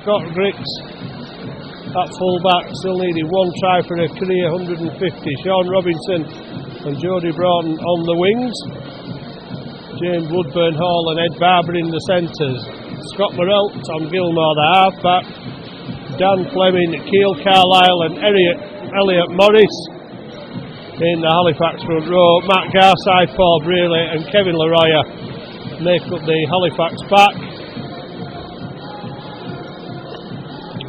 Scott Griggs at full back, still needing one try for a career 150. Sean Robinson and Jody Broughton on the wings. James Woodburn Hall and Ed Barber in the centres. Scott Morrell, Tom Gilmore the half-back. Dan Fleming, Keil Carlisle and Elliot Morris in the Halifax front row. Matt Garside, Paul Brearley and Kevin Leroya make up the Halifax back.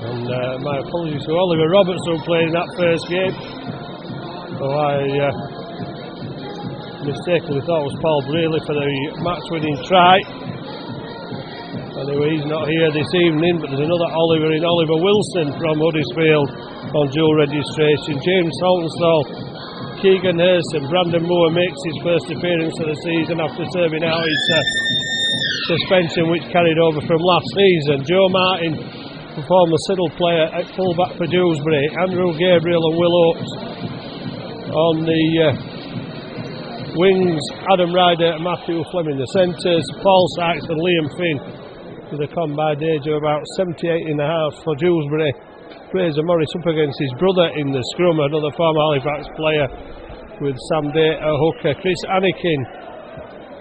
And my apologies to Oliver Roberts, who played in that first game, who I mistakenly thought was Paul Brearley for the match-winning try. Anyway, he's not here this evening, but there's another Oliver in Oliver Wilson from Huddersfield on dual registration. James Holtenstall, Keegan Hurst and Brandon Moore makes his first appearance of the season after serving out his suspension, which carried over from last season. Joe Martin, a former Siddle player at full-back for Dewsbury. Andrew Gabriel and Will Oates on the wings. Adam Ryder and Matthew Fleming the centres. Paul Sykes and Liam Finn with a combined age of about 78 and a half for Dewsbury. Fraser Morris up against his brother in the scrum, another former Halifax player, with Sam Day at hooker. Chris Anakin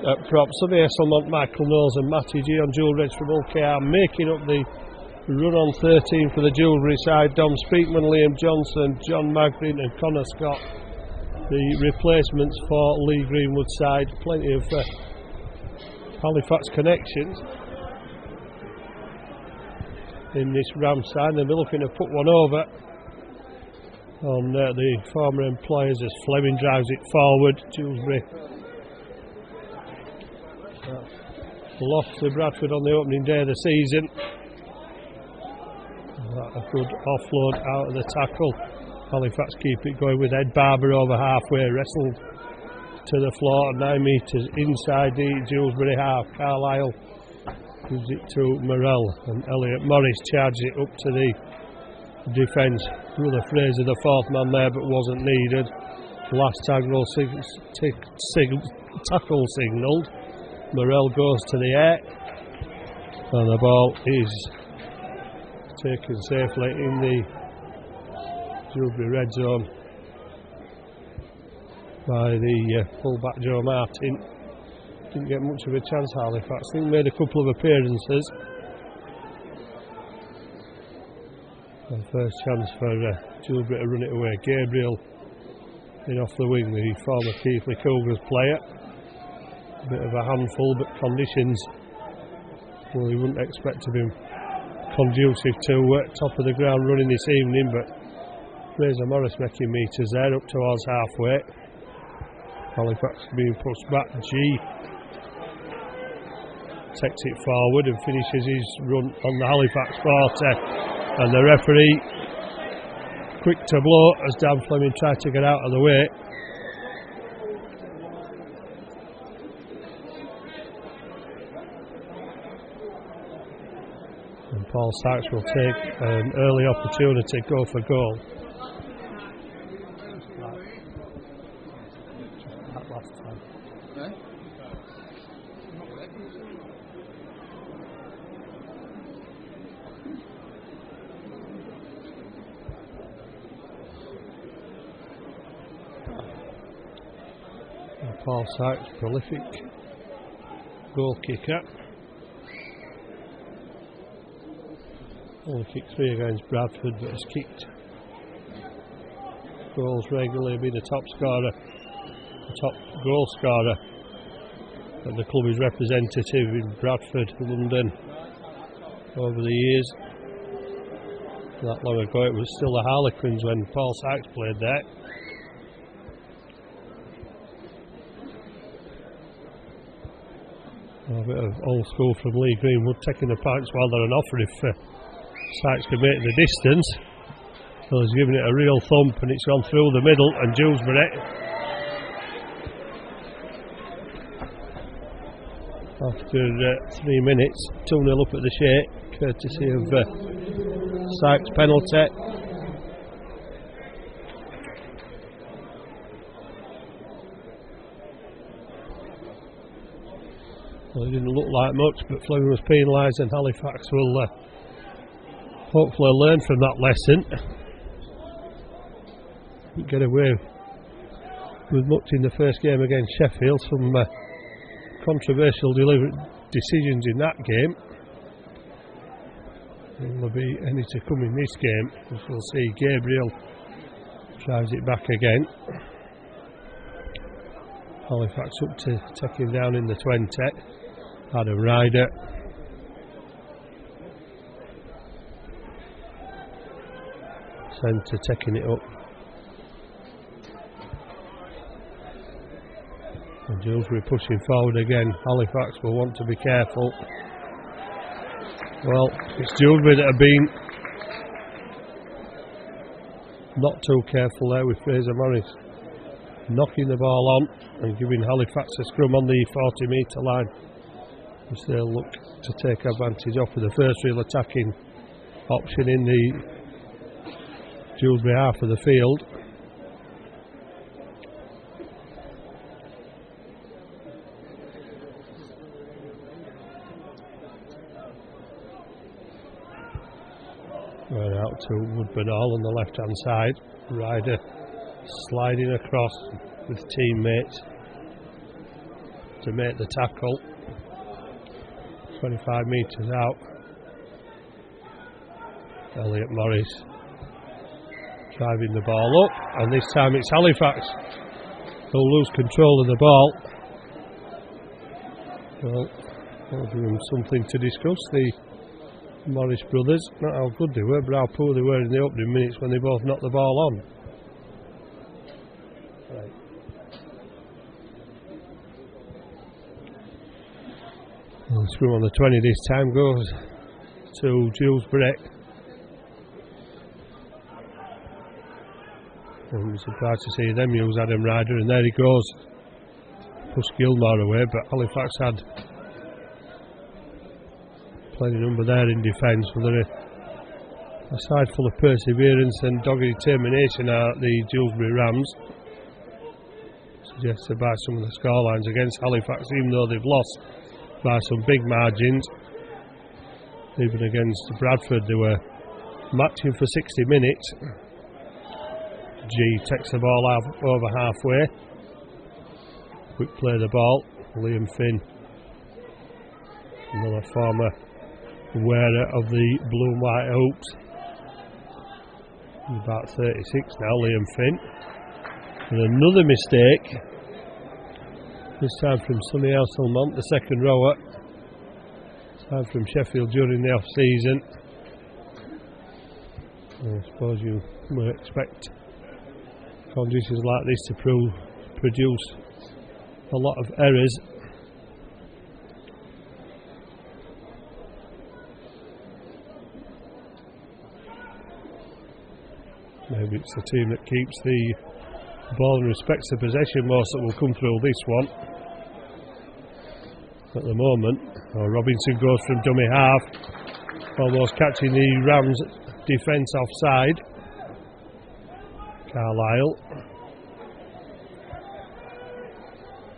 at prop. Sonny Esselmont, Michael Knowles and Matty G on dual reg from OKR, making up the run on 13 for the Dewsbury side. Dom Speakman, Liam Johnson, John Magrin and Connor Scott, the replacements for Lee Greenwood side. Plenty of Halifax connections in this Ram side. They'll be looking to put one over on the former employers as Fleming drives it forward. Dewsbury lost to Bradford on the opening day of the season. A good offload out of the tackle. Halifax keep it going with Ed Barber over halfway, wrestled to the floor 9 metres inside the Dewsbury half. Carlisle gives it to Morrell and Elliot Morris charges it up to the defence. Brother Fraser, the fourth man there, but wasn't needed. Last tackle signalled. Morrell goes to the air and the ball is taken safely in the Dewsbury red zone by the full-back Joe Martin. Didn't get much of a chance, Halifax. I think made a couple of appearances. And first chance for Dewsbury to run it away. Gabriel in off the wing, the former Keighley Cougars player. A bit of a handful, but conditions, well, you wouldn't expect to be conducive to top of the ground running this evening, but Fraser Morris making metres there up towards halfway. Halifax being pushed back. G takes it forward and finishes his run on the Halifax 40, and the referee quick to blow as Dan Fleming tried to get out of the way. And Paul Sykes will take an early opportunity, go for goal. Paul Sykes, prolific goal kicker. Only kicked 3 against Bradford, but has kicked goals regularly, been a top scorer, a top goal scorer at the club is representative in Bradford, London over the years. That long ago it was still the Harlequins when Paul Sykes played there. A bit of old school from Lee Greenwood, taking the points while they're on offer if Sykes can make the distance. So he's giving it a real thump and it's gone through the middle, and Dewsbury after 3 minutes 2-0 up at the Shake, courtesy of Sykes' penalty. Well, it didn't look like much, but Fleming was penalised and Halifax will hopefully learn from that lesson. Didn't get away with much in the first game against Sheffield. Some controversial decisions in that game. Will there be any to come in this game? As we'll see, Gabriel tries it back again. Halifax up to take him down in the 20. Adam Ryder. Centre taking it up. And Dewsbury pushing forward again. Halifax will want to be careful. Well, it's Dewsbury that have been not too careful there with Fraser Morris knocking the ball on and giving Halifax a scrum on the 40-metre line, which they'll look to take advantage of for the first real attacking option in the Dewsbury half of the field. Right out to Woodburn Hall on the left hand side. Ryder sliding across with teammates to make the tackle. 25 metres out. Elliot Morris driving the ball up, and this time it's Halifax who'll lose control of the ball. Well, that'll give them something to discuss, the Morris brothers. Not how good they were, but how poor they were in the opening minutes when they both knocked the ball on. Right. The scrum on the 20 this time goes to Dewsbury. I'm surprised to see them use Adam Ryder, and there he goes. Push Gilmore away, but Halifax had plenty number there in defence. Well, they're a side full of perseverance and dogged determination are the Dewsbury Rams, suggested by some of the scorelines against Halifax, even though they've lost by some big margins. Even against Bradford they were matching for 60 minutes. G takes the ball out over halfway. Quick play the ball. Liam Finn, another former wearer of the blue and white hoops. He's about 36 now, Liam Finn. And another mistake. This time from Sonny Hasselmont, the second rower. This time from Sheffield during the off-season. I suppose you would expect conditions like this to produce a lot of errors. Maybe it's the team that keeps the ball and respects the possession most that will come through this one. At the moment, Robinson goes from dummy half, almost catching the Rams defence offside. Carlisle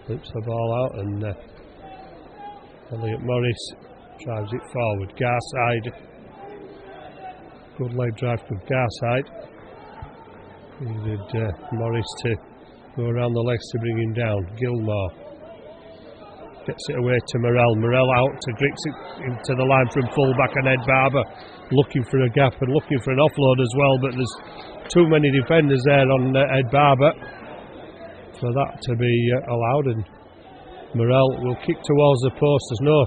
flips the ball out, and Elliot Morris drives it forward. Garside, good leg drive from Garside. Needed Morris to go around the legs to bring him down. Gilmore gets it away to Morrell. Morrell out to grips it into the line from full back, and Ed Barber looking for a gap and looking for an offload as well, but there's too many defenders there on Ed Barber for that to be allowed, and Morrell will kick towards the post. There's no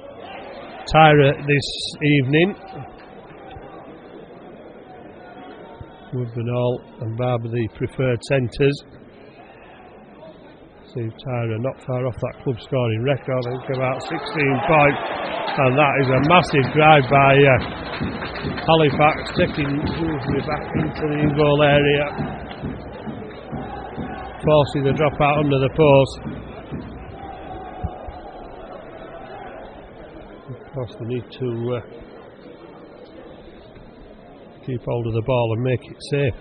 Tyra this evening. Woodburn Hall and Barber the preferred centres. Steve Tyra not far off that club scoring record, I think about 16 points, and that is a massive drive by Halifax, taking Dewsbury back into the in-goal area, forcing the drop out under the post. Of course they need to keep hold of the ball and make it safe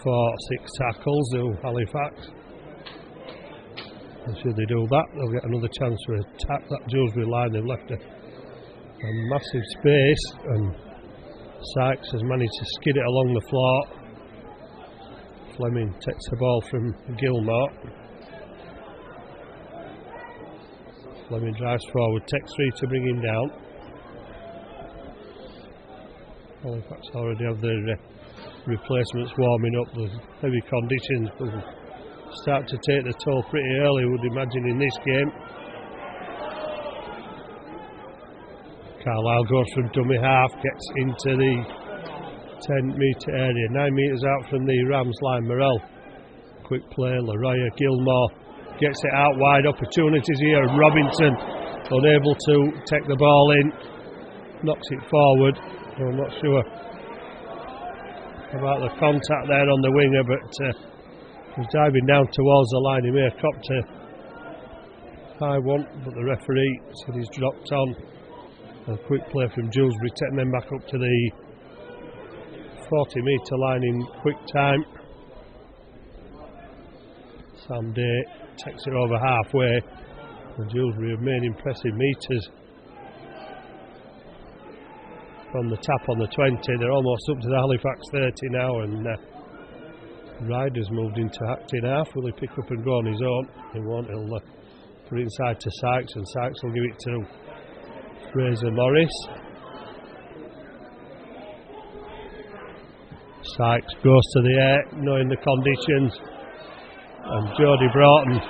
for 6 tackles to Halifax. And should they do that, they'll get another chance to attack that Dewsbury line. They've left a massive space and Sykes has managed to skid it along the floor. Fleming takes the ball from Gilmore. Fleming drives forward, takes 3 to bring him down. Halifax already have their replacements warming up. The heavy conditions will start to take the toll pretty early, would imagine, in this game. Carlisle goes from dummy half, gets into the 10-metre area, 9 metres out from the Rams line. Morrell, quick play, Leroy, Gilmore gets it out wide, opportunities here. Robinson unable to take the ball in, knocks it forward. I'm not sure about the contact there on the winger, but he's diving down towards the line. He may have copped a high one, but the referee said he's dropped on. A quick play from Dewsbury, taking them back up to the 40-metre line in quick time. Sam Day takes it over halfway, and Dewsbury have made impressive metres. From the tap on the 20, they're almost up to the Halifax 30 now, and Ryder's moved into acting half. Will he pick up and go on his own? He won't. He'll put it inside to Sykes, and Sykes will give it to Fraser Morris. Sykes goes to the air, knowing the conditions, and Jody Broughton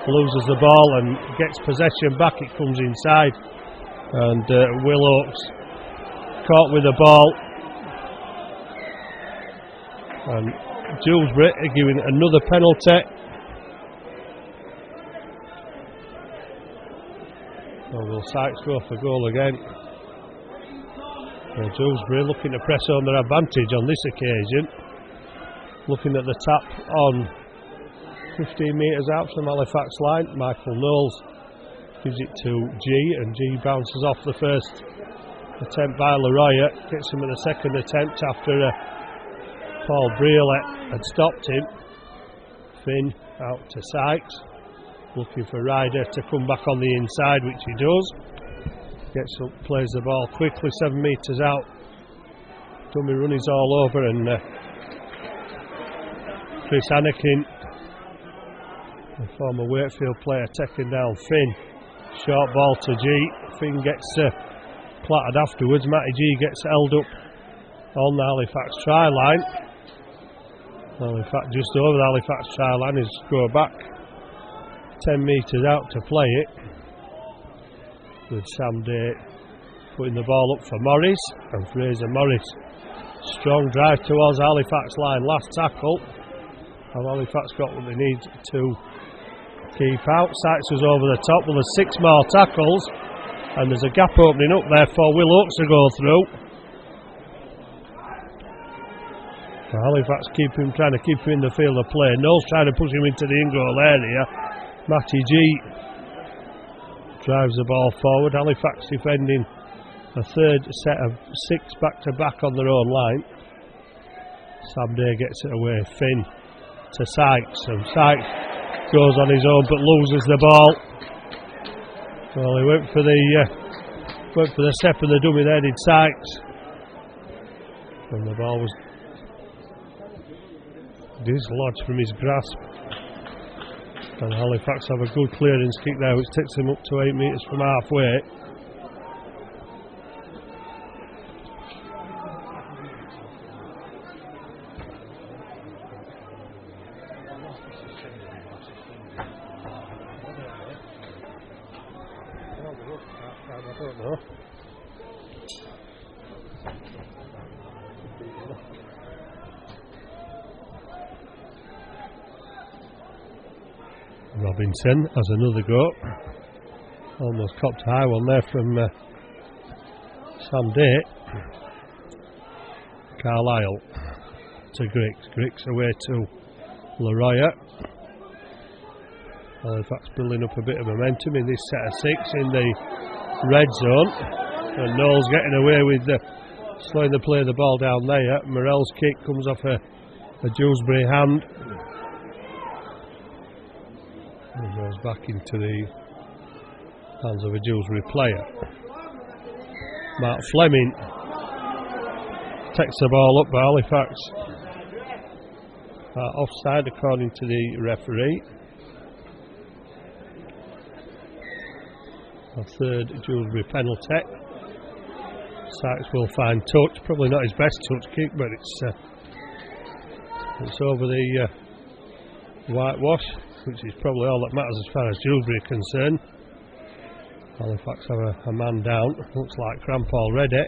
loses the ball and gets possession back. It comes inside, and Will Oakes caught with the ball, and Dewsbury are giving another penalty. Will Sykes go for goal again? Well, Dewsbury looking to press on their advantage on this occasion. Looking at the tap on 15 metres out from Halifax line, Michael Knowles gives it to G, and G bounces off the first attempt by Leroy, gets him at the second attempt after Paul Brealey had stopped him. Finn out to Sykes, looking for Ryder to come back on the inside, which he does. Gets up, plays the ball quickly, 7 metres out. Dummy run is all over, and Chris Anakin, the former Wakefield player, taking down Finn. Short ball to G. Finn gets clattered afterwards. Matty G gets held up on the Halifax try line. Halifax just over the Halifax try line is score back 10 metres out to play it, with Sam Day putting the ball up for Morris, and Fraser Morris. Strong drive towards the Halifax line, last tackle, and Halifax got what they need to keep out. Sykes was over the top. Well, there's 6 more tackles, and there's a gap opening up there for Will Oakes to go through. So Halifax trying to keep him in the field of play. Knowles trying to push him into the in-goal area. Matty G drives the ball forward. Halifax defending a third set of 6 back-to-back on their own line. Sam Day gets it away. Finn to Sykes, and Sykes goes on his own but loses the ball. Well, he went for the step of the dummy there, did Sykes, and the ball was dislodged from his grasp. And Halifax have a good clearance kick there, which takes them up to 8 metres from halfway. I don't know. Robinson has another go. Almost copped a high one there from Sam Day. Carlisle to Griggs. Griggs away to Leroy. Halifax building up a bit of momentum in this set of 6 in the red zone. And Knowles getting away with slowing the play of the ball down there. Morrell's kick comes off a Dewsbury hand. And goes back into the hands of a Dewsbury player. Mark Fleming takes the ball up by Halifax. Offside according to the referee. A third Dewsbury penalty. Sykes will find touch, probably not his best touch kick, but it's over the whitewash, which is probably all that matters as far as Dewsbury are concerned. Halifax have a man down, looks like cramp already.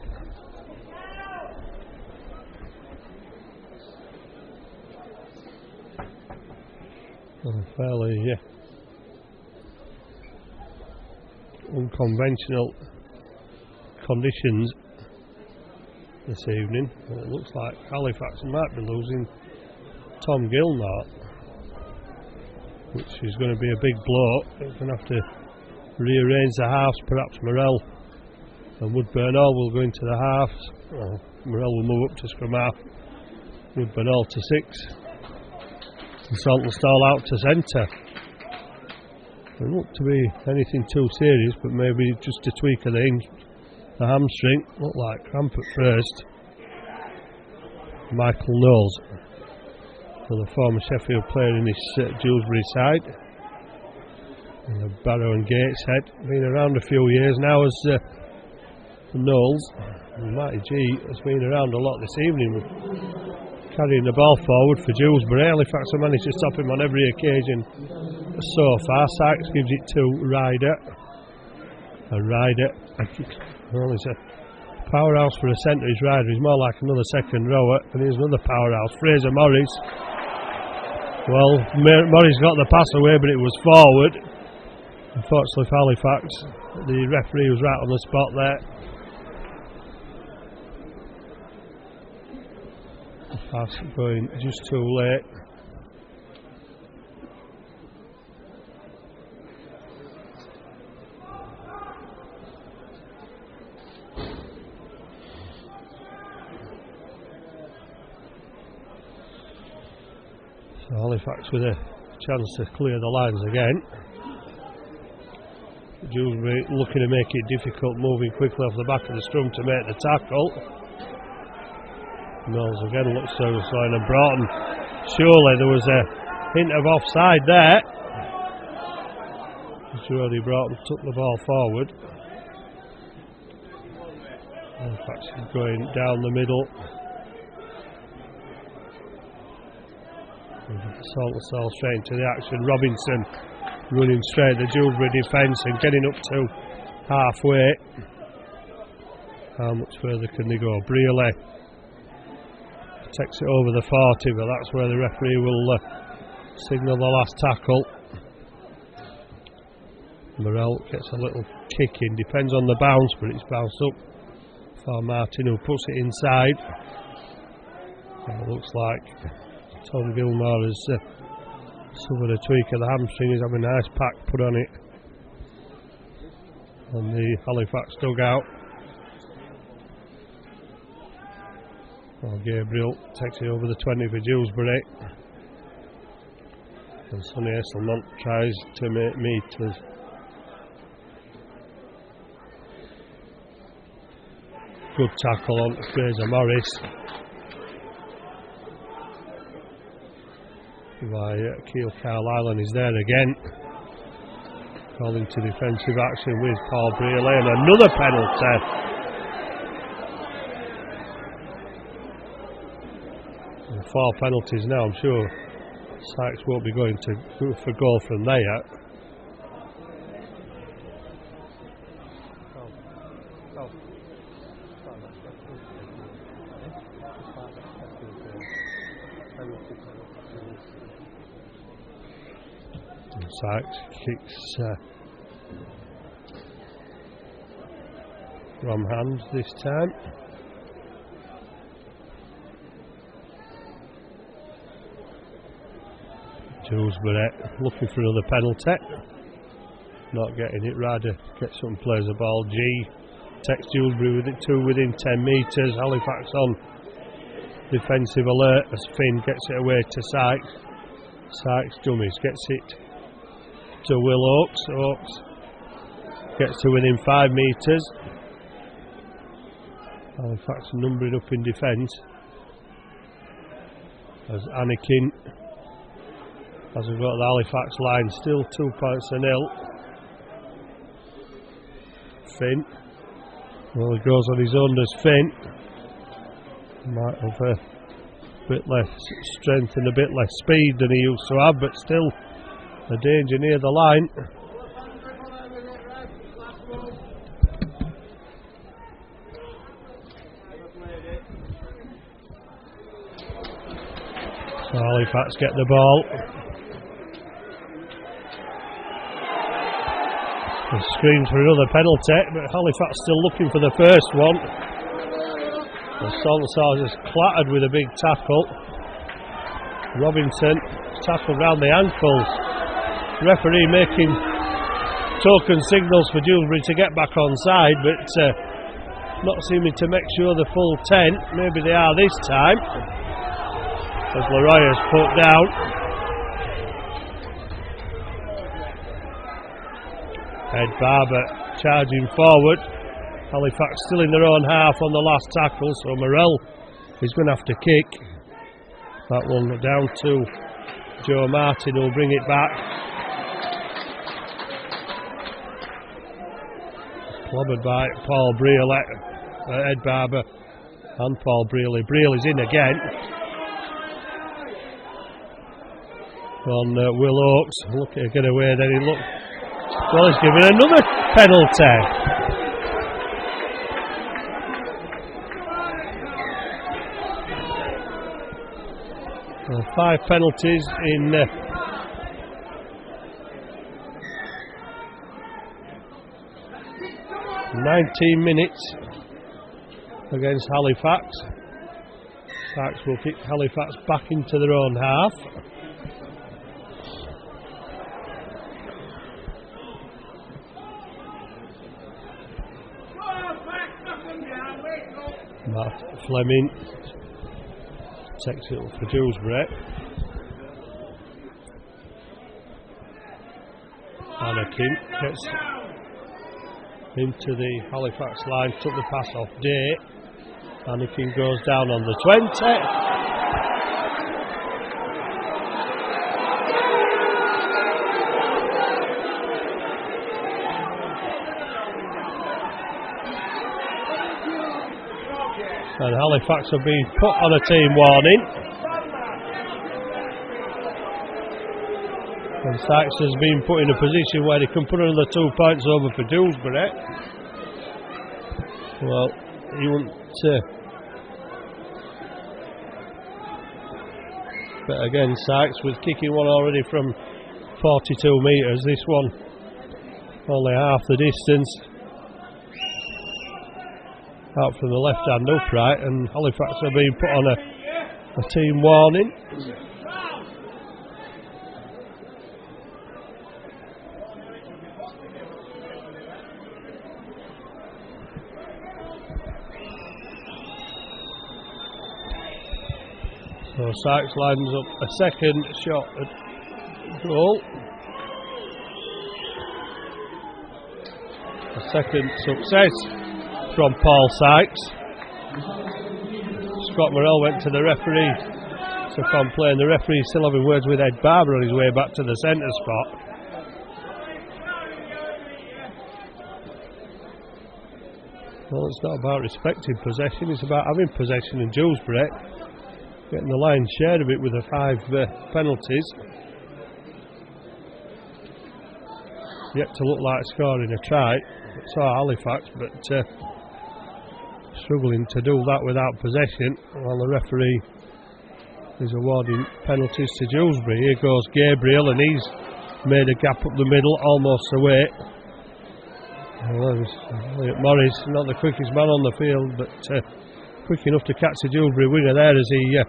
Fairly unconventional conditions this evening. It looks like Halifax might be losing Tom Gilmore, which is going to be a big blow. They're going to have to rearrange the halves. Perhaps Morell and Woodburn Hall will go into the halves. Morell will move up to scrum half, Woodburn Hall to 6, and Saltonstall out to centre. It looked to be anything too serious, but maybe just a tweak of the hamstring. Looked like cramp at first. Michael Knowles, the former Sheffield player in this Dewsbury side. And Barrow and Gateshead, been around a few years now as Knowles. And Matty G has been around a lot this evening, carrying the ball forward for Dewsbury. Halifax have managed to stop him on every occasion so far. Sykes gives it to Ryder. And Ryder, well, he's a powerhouse for a centre. His Ryder is more like another second rower. And here's another powerhouse, Fraser Morris. Well, Morris got the pass away, but it was forward. Unfortunately for Halifax, the referee was right on the spot there. The pass going just too late. So Halifax with a chance to clear the lines again. Dewsbury looking to make it difficult, moving quickly off the back of the scrum to make the tackle. Knowles again looks to line, and Broughton, surely there was a hint of offside there. Jody Broughton took the ball forward. Halifax is going down the middle. Saltonstall straight into the action. Robinson running straight the Dewsbury defence and getting up to halfway. How much further can they go? Brearley takes it over the 40, but that's where the referee will signal the last tackle. Morell gets a little kick in, depends on the bounce, but it's bounced up for Martin, who puts it inside. And it looks like Tom Gilmore has suffered a tweak of the hamstring. He's having an ice pack put on it on the Halifax dugout. Well, Gabriel takes it over the 20 for Dewsbury, and Sonny Esselmont tries to make meters. Good tackle on Fraser Morris by Keele Carlisle, is there again, calling to defensive action with Paul Brearley, and another penalty. And 4 penalties now. I'm sure Sykes won't be going to go for goal from there. Sykes kicks from hand this time. Dewsbury looking for another penalty, not getting it. Ryder gets up and plays the ball. G takes Dewsbury with it, 2 within 10 metres. Halifax on defensive alert as Finn gets it away to Sykes. Sykes dummies, gets it to Will Oakes. Oakes gets to within 5 metres. Halifax numbering up in defence as Anakin has got the Halifax line, still 2 points to nil. Finn, well, he goes on his own, does Finn. Might have a bit less strength and a bit less speed than he used to have, but still a danger near the line. So Halifax get the ball. He screams for another penalty, but Halifax still looking for the first one. The Salazar is clattered with a big tackle. Robinson tackled round the ankles. Referee making token signals for Dewsbury to get back on side, but not seeming to make sure the full 10. Maybe they are this time. As Leroy is put down. Ed Barber charging forward. Halifax still in their own half on the last tackle, so Morell is going to have to kick. That one down to Joe Martin, who'll bring it back. Clobbered by Paul Breel, Ed Barber and Paul Brealey. Breel is in again. On Will Oakes, looking to get away, then he looked. Well, he's given another penalty. 5 penalties in 19 minutes against Halifax. Sharks will kick Halifax back into their own half. Matt Fleming takes it up for Dewsbury. Anakin gets into the Halifax line, took the pass off Day. Anakin goes down on the 20. And Halifax have been put on a team warning. And Sykes has been put in a position where he can put another 2 points over for Dewsbury. Well, he wouldn't. But again, Sykes was kicking one already from 42 metres. This one only half the distance. Out from the left hand upright, and Halifax are being put on a team warning. So Sykes lines up a second shot at goal. A second success from Paul Sykes. Scott Morell went to the referee to complain. The referee still having words with Ed Barber on his way back to the centre spot. Well, it's not about respecting possession, it's about having possession, and Dewsbury getting the lion's share of it with the 5 penalties. Yet to look like scoring a try. So Halifax, but struggling to do that without possession, while the referee is awarding penalties to Dewsbury. Here goes Gabriel, and he's made a gap up the middle, almost away. Well, Morris, not the quickest man on the field, but quick enough to catch the Dewsbury winger there as he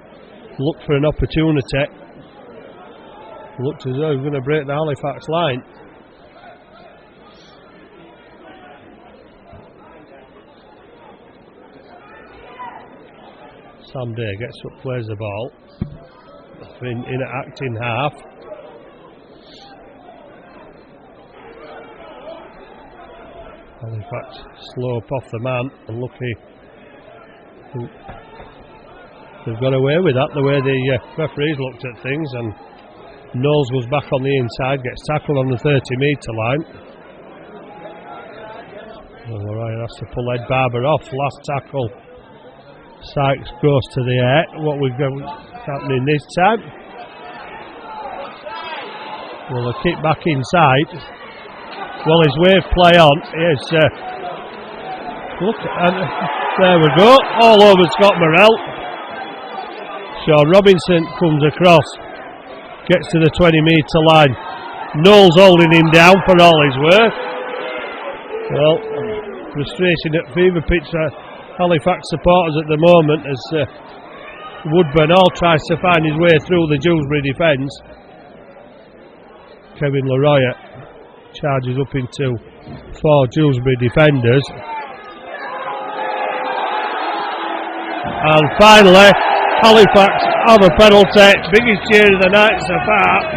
looked for an opportunity. Looked as though he was going to break the Halifax line. Sam Day gets up, plays the ball in acting half. Halifax slope off the man, and lucky They've got away with that, the way the referees looked at things, and Knowles goes back on the inside, gets tackled on the 30-metre line. Loriah has to pull Ed Barber off. Last tackle. Sykes goes to the air. What we've got happening this time? Well, they kick back inside. Well, his wave play on. Yes, look, and there we go. All over Scott Morrell. Sean Robinson comes across, gets to the 20-metre line. Knowles holding him down for all his worth. Well, frustration at fever pitch for Halifax supporters at the moment as Woodburn all tries to find his way through the Dewsbury defence. Kevin Loriah charges up into 4 Dewsbury defenders. And finally, Halifax have a penalty. Biggest cheer of the night so far.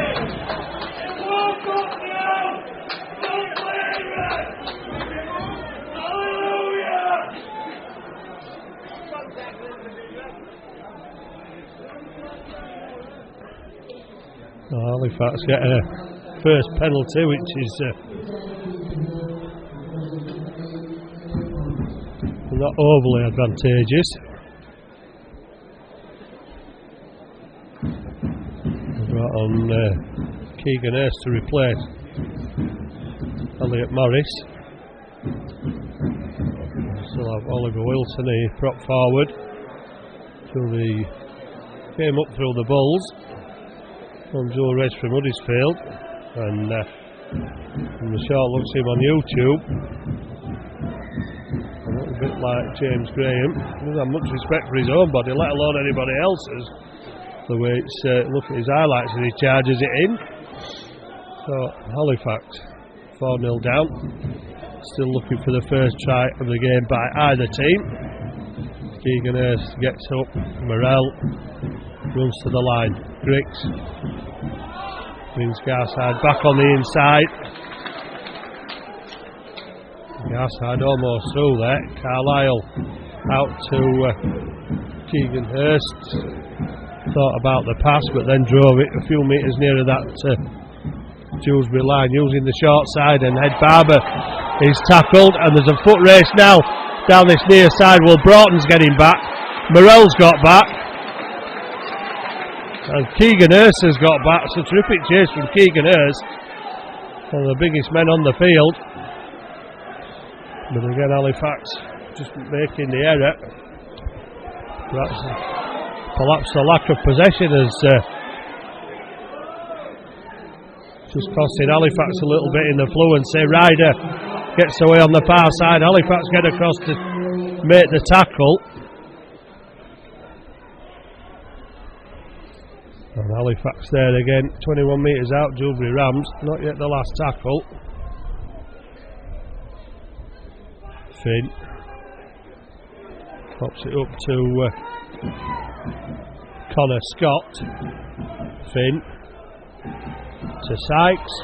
Halifax getting a first penalty, which is not overly advantageous. Brought on Keegan Hurst to replace Elliot Morris. Still have Oliver Wilson, he prop forward. Came up through the Bulls. From Joe Reg from Huddersfield, and from the short looks him on YouTube, a little bit like James Graham. He doesn't have much respect for his own body, let alone anybody else's. The way it's look at his highlights as he charges it in. So Halifax 4-0 down, still looking for the first try of the game by either team. Keegan Hurst gets up, Morrell runs to the line. Griggs brings Garside back on the inside. Garside almost through there. Carlisle out to Keegan Hurst. Thought about the pass, but then drove it a few metres nearer that Dewsbury line using the short side, and Ed Barber is tackled, and there's a foot race now down this near side. Well, Broughton's getting back. Morrell's got back. And Keegan Hurst has got back. It's a terrific chase from Keegan Hurst, one of the biggest men on the field. But again, Halifax just making the error. That's perhaps the lack of possession has just costing Halifax a little bit in the fluency. Ryder gets away on the far side. Halifax get across to make the tackle. And Halifax there again, 21 metres out, Dewsbury Rams, not yet the last tackle. Finn pops it up to Connor Scott. Finn to Sykes.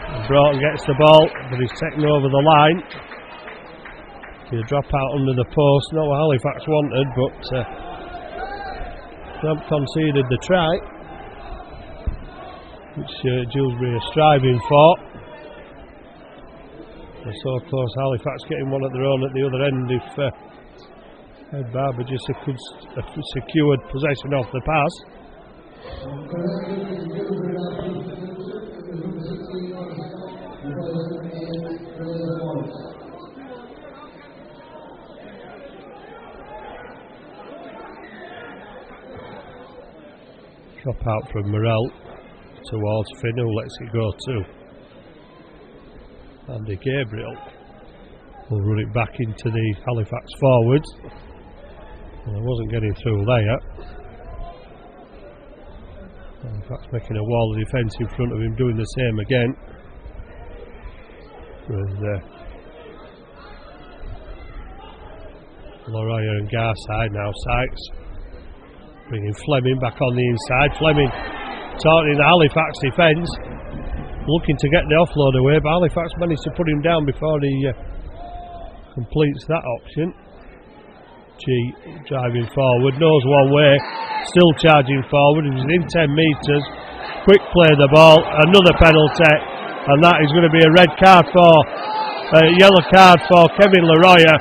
And Broughton gets the ball, but he's taken over the line. He'll drop out under the post, not what Halifax wanted, but Trump conceded the try, which Dewsbury are striving for. They're so close, Halifax getting one at their own at the other end if Ed Barber just secured possession off the pass. Drop out from Morrell towards Finn, who lets it go to Andy Gabriel. Will run it back into the Halifax forwards. Well, I wasn't getting through there. Halifax making a wall of defence in front of him, doing the same again. With Loriah and Garside now. Sykes bringing Fleming back on the inside. Fleming taunting the Halifax defence, looking to get the offload away, but Halifax managed to put him down before he completes that option. G driving forward, knows one way, still charging forward, he's within 10 metres, quick play the ball, another penalty, and that is going to be a red card yellow card for Kevin Leroyer.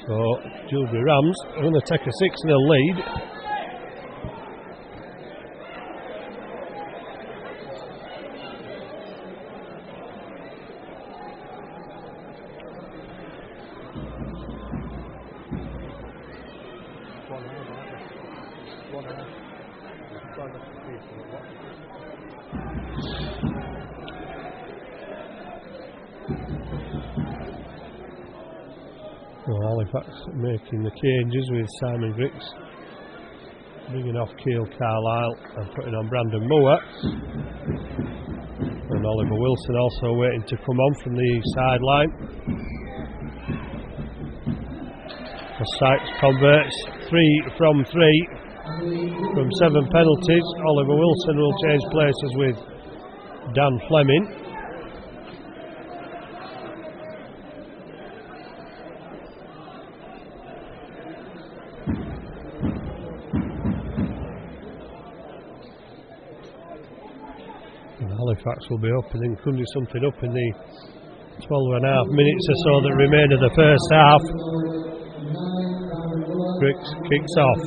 So Dewsbury Rams are going to take a 6-0 lead. Halifax making the changes with Simon Griggs bringing off Keil Carlisle and putting on Brandon Moore, and Oliver Wilson also waiting to come on from the sideline. Sykes converts 3 from 3 from 7 penalties. Oliver Wilson will change places with Dan Fleming. Halifax will be up, I think, could do something up in the 12.5 minutes or so that remain of the first half. Griggs kicks off.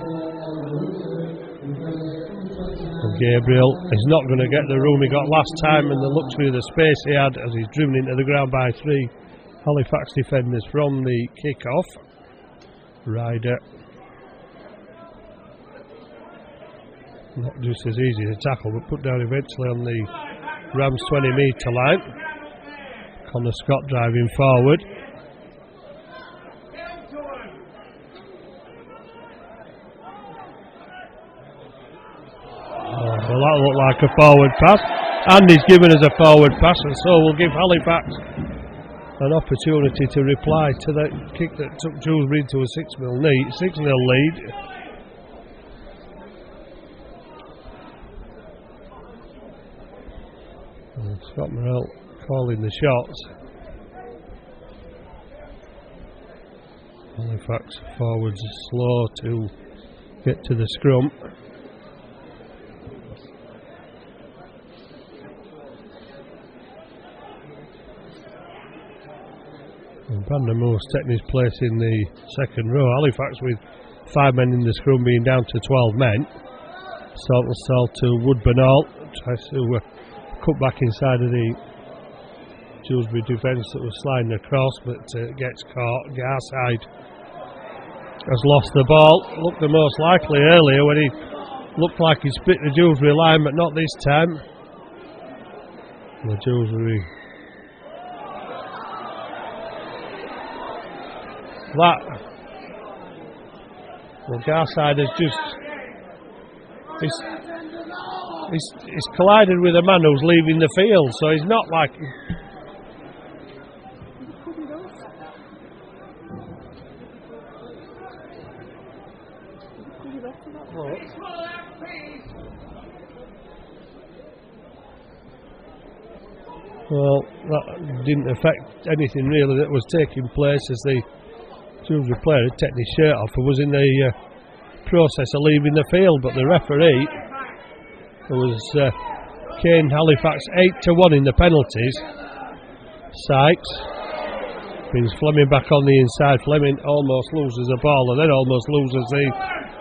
And Gabriel is not going to get the room he got last time and the luxury of the space he had as he's driven into the ground by 3 Halifax defenders from the kick-off. Ryder, not just as easy to tackle, but put down eventually on the Rams 20 metre line. Connor Scott driving forward. Well, that looked like a forward pass, and he's given us a forward pass, and so we'll give Halifax an opportunity to reply to that kick that took Dewsbury into a 6-0 lead. And Scott Morrell calling the shots. Halifax forwards slow to get to the scrum. And Brandon Moore's taking his place in the second row. Halifax with 5 men in the scrum being down to 12 men. Saltonstall to Woodburn-Hall, tries to cut back inside of the Dewsbury defence that was sliding across, but gets caught. Garside has lost the ball. Looked the most likely earlier when he looked like he split the Dewsbury line, but not this time. And the Dewsbury well, Garside has just he's collided with a man who's leaving the field, so he's not like well, that didn't affect anything really that was taking place as the Dewsbury player had taken his shirt off and was in the process of leaving the field, but the referee, there was Kane Halifax 8-1 in the penalties. Sykes brings Fleming back on the inside. Fleming almost loses the ball and then almost loses the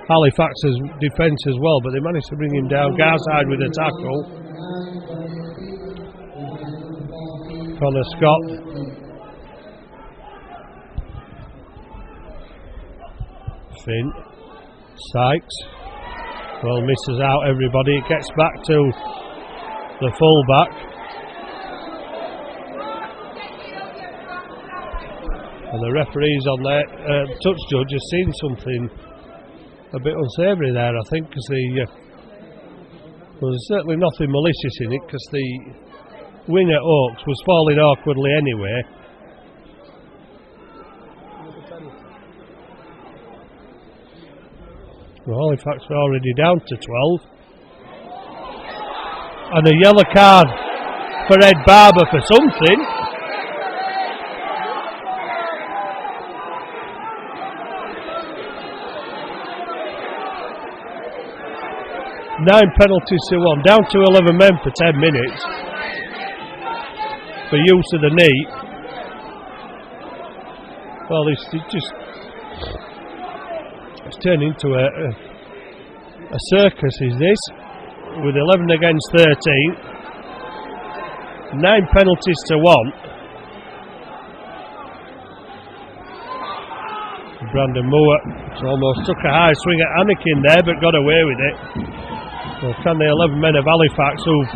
Halifax's defence as well, but they managed to bring him down. Garside with a tackle. Connor Scott. Finn. Sykes. Well, misses out everybody. It gets back to the full-back. And the referee's on there. Touch judge has seen something a bit unsavoury there, I think, because there was certainly nothing malicious in it, because the winger Oakes was falling awkwardly anyway. Well, Halifax are already down to 12. And a yellow card for Ed Barber for something. Nine penalties to 1, down to 11 men for 10 minutes for use of the knee. Well, it's turned into a circus, is this, with 11 against 13. 9 penalties to 1. Brandon Moore almost took a high swing at Anakin there, but got away with it. Well, can the 11 men of Halifax who've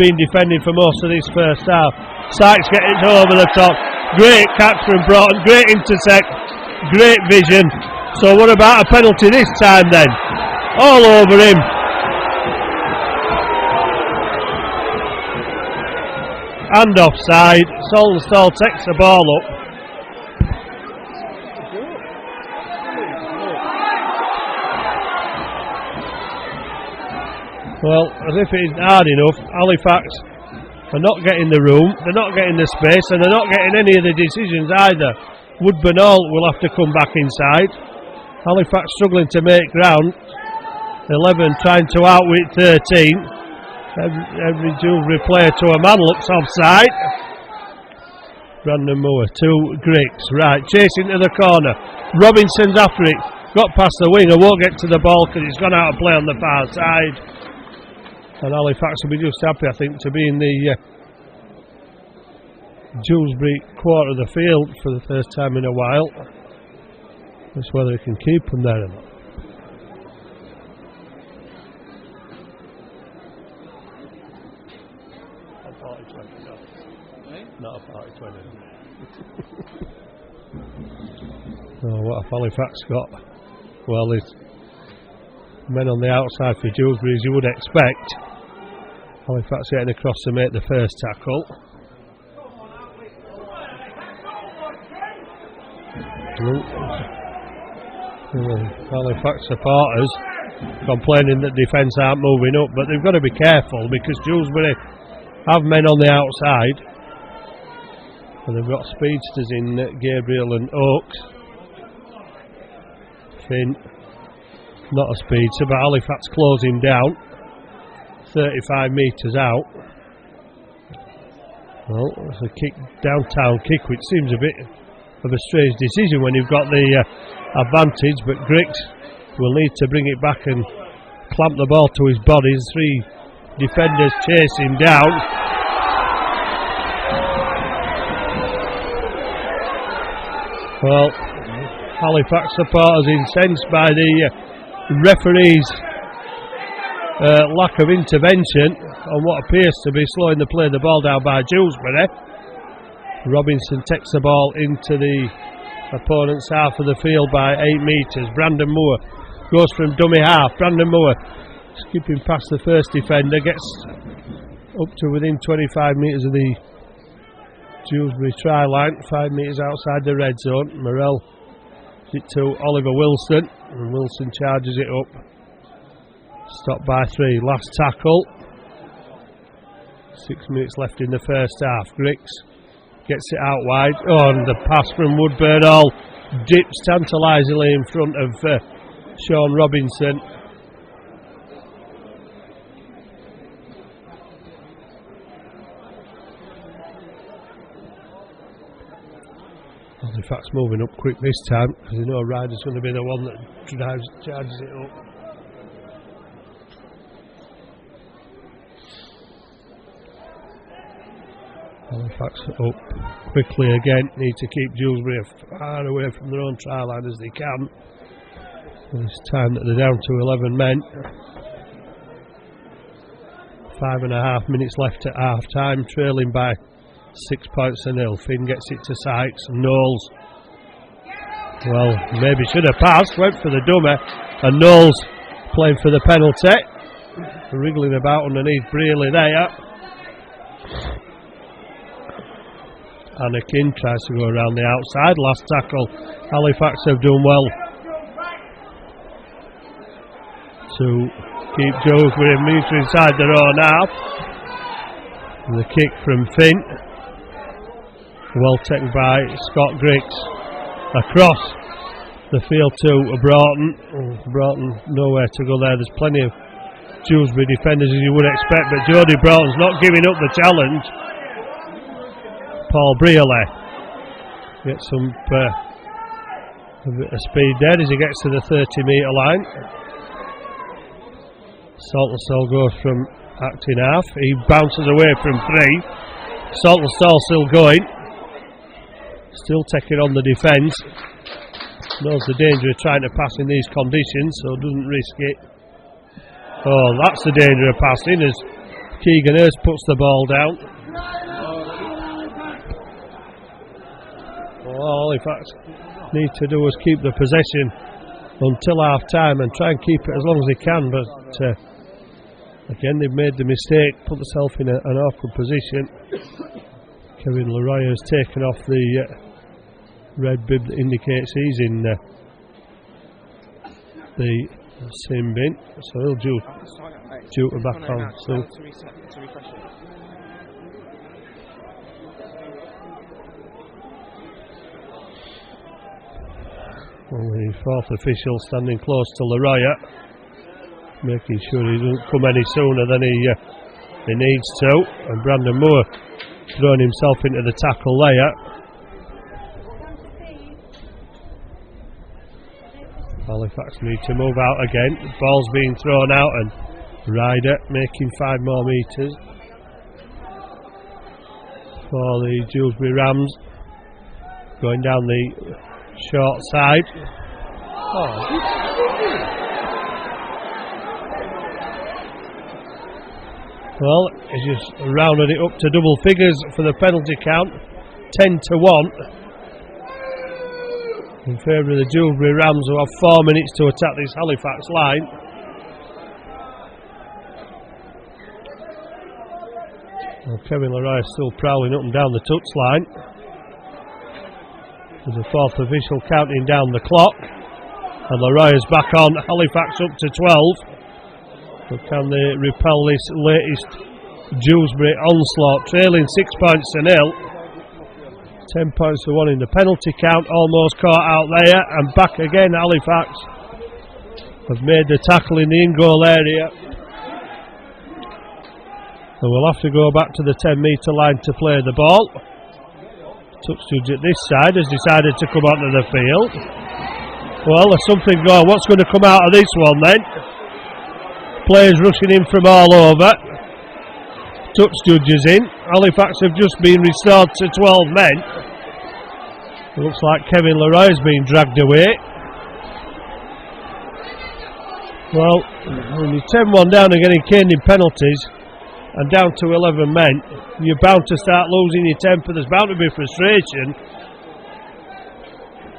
been defending for most of this first half? Sykes getting it over the top. Great catch from Broughton, great intersect, great vision. So what about a penalty this time then? All over him. And offside. Saltonstall takes the ball up. Well, as if it isn't hard enough, Halifax are not getting the room, they're not getting the space, and they're not getting any of the decisions either. Woodburn Hall will have to come back inside. Halifax struggling to make ground. 11 trying to outwit 13. Every Dewsbury player to a man looks offside. Brandon Moore to Griggs, right, chasing to the corner. Robinson's after it, got past the winger, won't get to the ball because it's gone out of play on the far side. And Halifax will be just happy, I think, to be in the Dewsbury quarter of the field for the first time in a while. Just whether he can keep them there or not. Not a 40-20. Oh, what have Halifax got? Well, there's men on the outside for Dewsbury, as you would expect. Halifax getting across to make the first tackle. Halifax supporters complaining that defence aren't moving up, but they've got to be careful because Dewsbury have men on the outside. And they've got speedsters in Gabriel and Oakes. Finn, not a speedster, but Halifax close him down. 35 metres out. Well, it's a kick, downtown kick, which seems a bit of a strange decision when you've got the advantage, but Griggs will need to bring it back and clamp the ball to his body as 3 defenders chase him down. Well, Halifax supporters incensed by the referee's lack of intervention on what appears to be slowing the play of the ball down by Dewsbury. Robinson takes the ball into the opponent's half of the field by 8 metres. Brandon Moore goes from dummy half. Brandon Moore skipping past the first defender, gets up to within 25 metres of the Dewsbury try line, 5 metres outside the red zone. Morrell it to Oliver Wilson, and Wilson charges it up. Stopped by 3. Last tackle. 6 minutes left in the first half. Griggs gets it out wide. Oh, and the pass from Woodburn Hall dips tantalisingly in front of Sean Robinson. Halifax moving up quick this time because they know Ryder's going to be the one that charges it up. Halifax up quickly again, need to keep Dewsbury as far away from their own try line as they can. This time that they're down to 11 men. 5.5 minutes left at half time, trailing by 6 points to 0. Finn gets it to Sykes. Knowles, well, maybe should have passed, went for the dummy, and Knowles playing for the penalty, wriggling about underneath Brearley there. Anakin tries to go around the outside. Last tackle, Halifax have done well. to keep Dewsbury and Meter inside their own half. And the kick from Finn, well taken by Scott Griggs, across the field to Broughton. Broughton nowhere to go there. There's plenty of Dewsbury defenders as you would expect, but Jody Broughton's not giving up the challenge. Paul Brearley gets some a bit of speed there as he gets to the 30-metre line. Saltonstall goes from acting half. He bounces away from 3. Saltonstall still going, still taking on the defence. Knows the danger of trying to pass in these conditions, so doesn't risk it. Oh, that's the danger of passing as Keegan Hurst puts the ball down. All Halifax need to do is keep the possession until half time and try and keep it as long as they can, but again they've made the mistake, put themselves in an awkward position. Kevin Leroy has taken off the red bib that indicates he's in the sin bin, so he'll juke her back on. So the fourth official standing close to Leroy, making sure he doesn't come any sooner than he needs to, and Brandon Moore throwing himself into the tackle there. Halifax need to move out again. The ball's being thrown out and Ryder making 5 more metres for the Dewsbury Rams, going down the short side. Well, he just rounded it up to double figures for the penalty count, 10-1 in favour of the Dewsbury Rams, who have 4 minutes to attack this Halifax line. Well, Kevin Leroy is still prowling up and down the touchline. There's a fourth official counting down the clock, and Leroy is back on. Halifax up to 12. So can they repel this latest Dewsbury onslaught, trailing 6 points to 0. 10 points to 1 in the penalty count, almost caught out there, and back again. Halifax have made the tackle in the in-goal area, and we'll have to go back to the 10-metre line to play the ball. Touch judge at this side has decided to come onto the field. Well, there's something going. What's going to come out of this one then? Players rushing in from all over. Touch judges in. Halifax have just been restored to 12 men. It looks like Kevin Leroy has been dragged away. Well, when you're 10-1 down and getting caned in penalties and down to 11 men, you're bound to start losing your temper. There's bound to be frustration.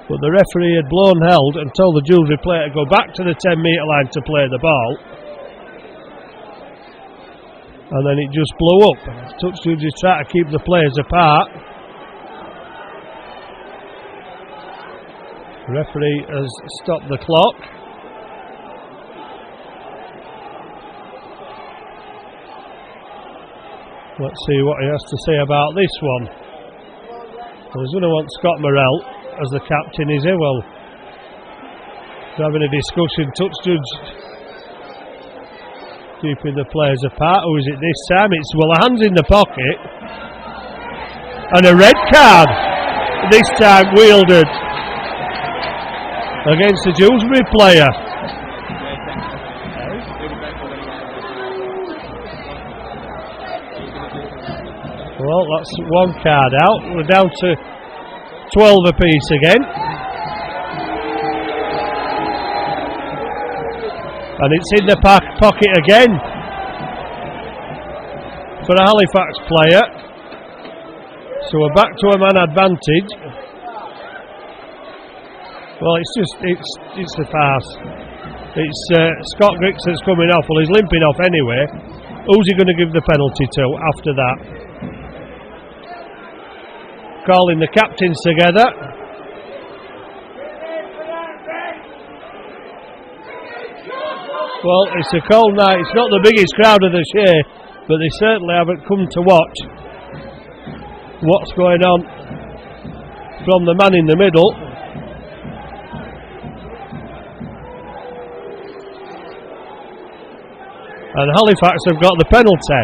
But the referee had blown held and told the Dewsbury player to go back to the 10-metre line to play the ball. And then it just blew up. Touch judges try to keep the players apart. The referee has stopped the clock. Let's see what he has to say about this one. Well, he's going to want Scott Morrell as the captain, is he? Well, they're having a discussion. Touch judge keeping the players apart. Who is it this time? It's, well, a hand's in the pocket. And a red card, this time wielded against the Dewsbury player. Well, that's one card out. We're down to 12 apiece again. And it's in the pocket again for a Halifax player. So we're back to a man advantage. Well, it's a farce. It's Scott Griggs that's coming off. Well, he's limping off anyway. Who's he going to give the penalty to after that? Calling the captains together. Well, it's a cold night. It's not the biggest crowd of the year, but they certainly haven't come to watch what's going on from the man in the middle. And Halifax have got the penalty.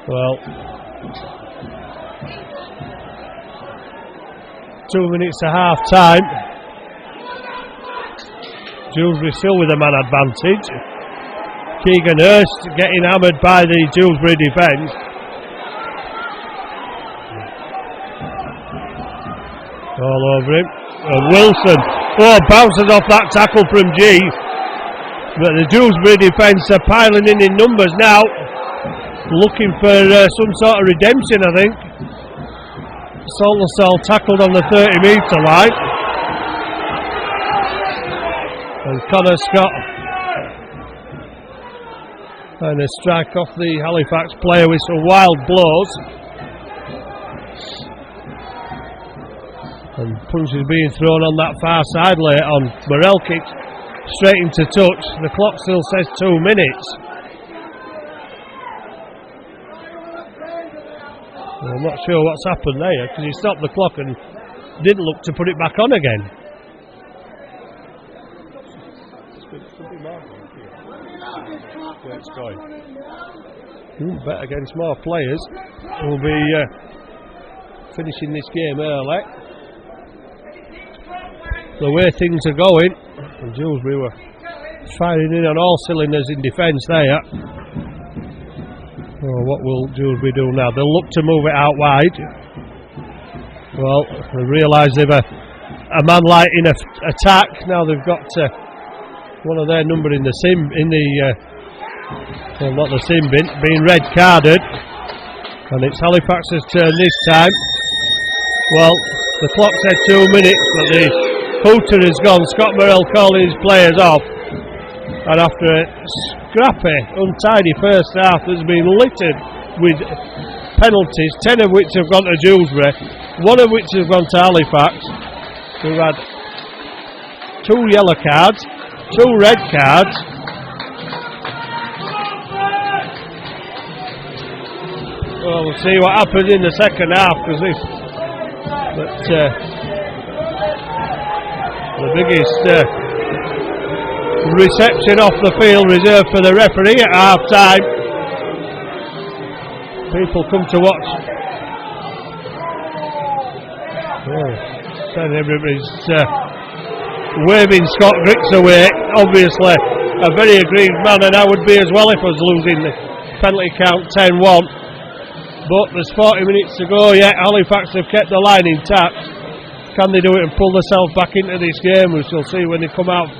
Well, 2 minutes to half time. Dewsbury still with a man advantage. Keegan Hurst getting hammered by the Dewsbury defence. All over him. And Wilson bounces off that tackle from G. But the Dewsbury defence are piling in numbers now, looking for some sort of redemption, I think. Saltonstall tackled on the 30-metre line. And Connor Scott trying to strike off the Halifax player with some wild blows. And punches being thrown on that far side later on. Morell kicks straight into touch. The clock still says 2 minutes. I'm not sure what's happened there, because he stopped the clock and didn't look to put it back on again. Where it's going. Bet against more players. We'll be finishing this game early. The way things are going, and Dewsbury were firing in on all cylinders in defence there. Oh, what will Dewsbury do now? They'll look to move it out wide. Well, they realise they've a man light in attack. Now they've got one of their number in the sim, well, not the sim bin, being red carded. And it's Halifax's turn this time. Well, the clock said 2 minutes, but the hooter has gone. Scott Morell calling his players off. And after a scrappy, untidy first half that's been littered with penalties, 10 of which have gone to Dewsbury, 1 of which has gone to Halifax, who've had 2 yellow cards, 2 red cards. Well, we'll see what happens in the second half, because the biggest reception off the field reserved for the referee at half time. People come to watch. Then everybody's waving Scott Griggs away. Obviously a very aggrieved man, and I would be as well if I was losing the penalty count 10-1. But there's 40 minutes to go yet. Halifax have kept the line intact. Can they do it and pull themselves back into this game? We shall see when they come out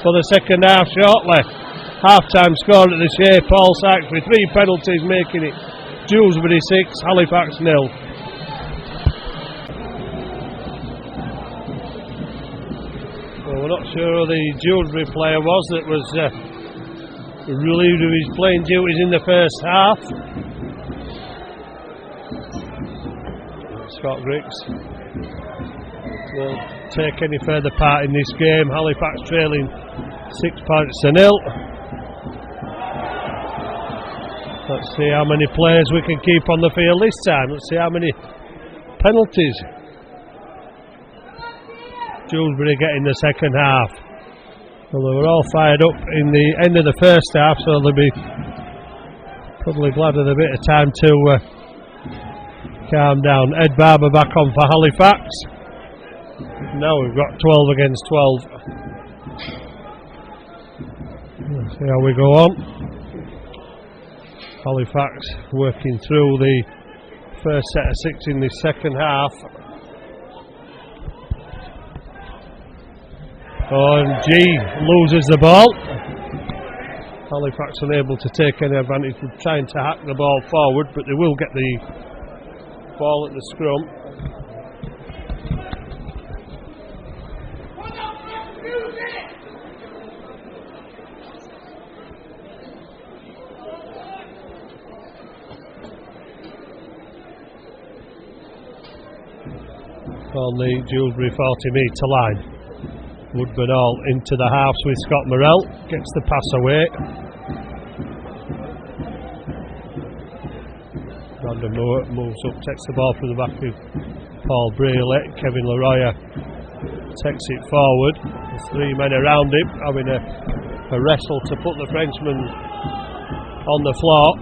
for the second half shortly. Half-time score at the Shea, Paul Sykes with 3 penalties, making it Dewsbury 6, Halifax 0. Well, we're not sure who the Dewsbury player was that was relieved of his playing duties in the first half. Scott Griggs will take any further part in this game. Halifax trailing 6-0. Let's see how many players we can keep on the field this time. Let's see how many penalties Dewsbury get in the second half. Well, they were all fired up in the end of the first half, so they'll be probably glad of a bit of time to calm down. Ed Barber back on for Halifax. Now we've got 12 against 12. Let's see how we go on. Halifax working through the first set of 6 in the second half. And G loses the ball. Halifax unable to take any advantage of trying to hack the ball forward, but they will get the ball at the scrum. on the Dewsbury 40 metre line. Woodburn all into the halves with Scott Morrell, gets the pass away. Brandon Moore moves up, takes the ball from the back of Paul Brealey. Kevin Leroy takes it forward. There's three men around him having a wrestle to put the Frenchman on the floor.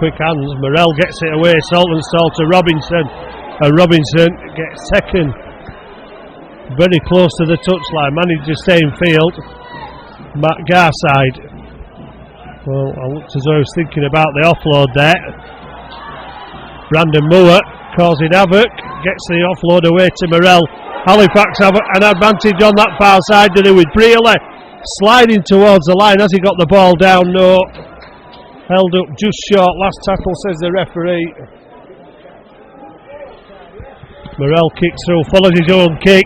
Quick hands, Morrell gets it away, Saltonstall to Robinson, and Robinson gets taken very close to the touchline, managed to stay in field. Matt Garside, well, I looked as though I was thinking about the offload there. Brandon Moore causing havoc, gets the offload away to Morrell. Halifax have an advantage on that far side, do they, with Brealey sliding towards the line. Has he got the ball down? No. Held up just short, last tackle says the referee. Morrell kicks through, follows his own kick,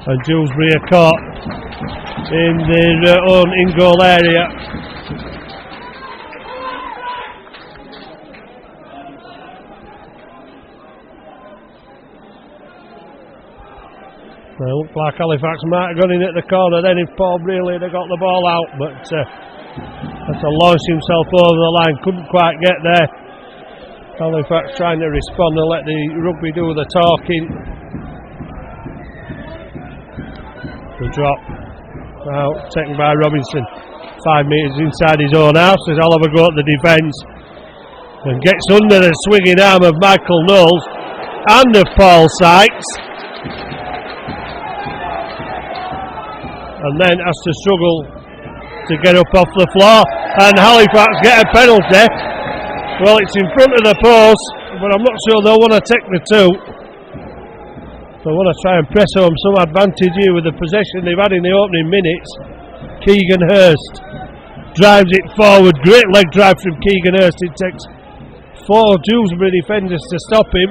and Dewsbury are caught in their own in-goal area. It looked like Halifax might have gone in at the corner then if Paul Brealey had got the ball out, but had to launch himself over the line, couldn't quite get there. Halifax trying to respond and let the rugby do the talking. The drop now taken by Robinson, 5 metres inside his own half, says I'll have a go at the defence, and gets under the swinging arm of Michael Knowles and of Paul Sykes, and then has to struggle to get up off the floor, and Halifax get a penalty. Well, it's in front of the post, but I'm not sure they'll want to take the two. They want to try and press home some advantage here with the possession they've had in the opening minutes. Keegan Hurst drives it forward, great leg drive from Keegan Hurst. It takes 4 Dewsbury defenders to stop him,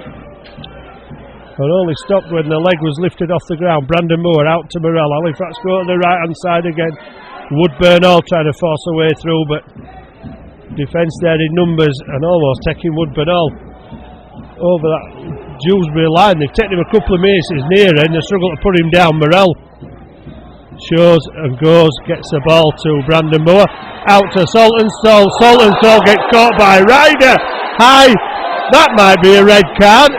and only stopped when the leg was lifted off the ground. Brandon Moore out to Morrell. Halifax go to the right hand side again. Woodburn all trying to force a way through, but defence there in numbers and almost taking Woodburn all over that Dewsbury line. They've taken him a couple of metres near and they struggle to put him down. Morrell shows and goes, gets the ball to Brandon Moore, out to Saltonstall. Saltonstall gets caught by Ryder. High, that might be a red card.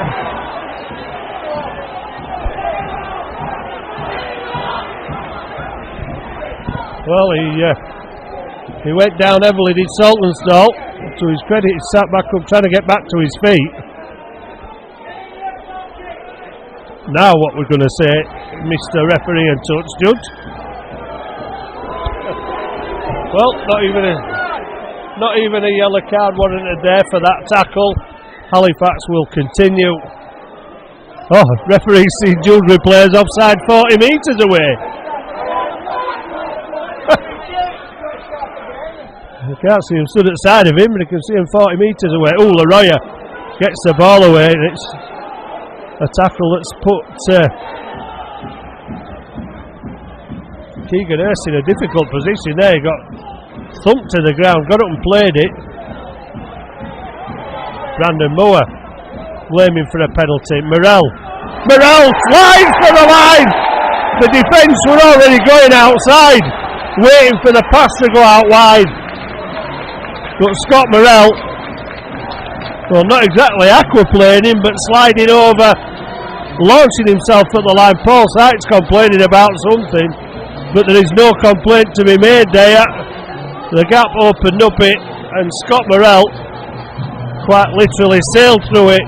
Well, he went down heavily, did Saltonstall. To his credit, he sat back up trying to get back to his feet. Now what we're going to say, Mr. Referee and Touch Judge. Well, not even a yellow card warranted there for that tackle. Halifax will continue. Oh, referee sees Dewsbury players offside 40 metres away. You can't see him stood at the side of him, but you can see him 40 metres away. Oh, Leroy gets the ball away, and it's a tackle that's put Keegan Hurst in a difficult position there. He got thumped to the ground, got up and played it. Brandon Moore blaming for a penalty. Morrell slides for the line. The defence were already going outside, waiting for the pass to go out wide. But Scott Morrell, well, not exactly aquaplaning, but sliding over, launching himself at the line. Paul Sykes complaining about something, but there is no complaint to be made there. The gap opened up it, and Scott Morrell quite literally sailed through it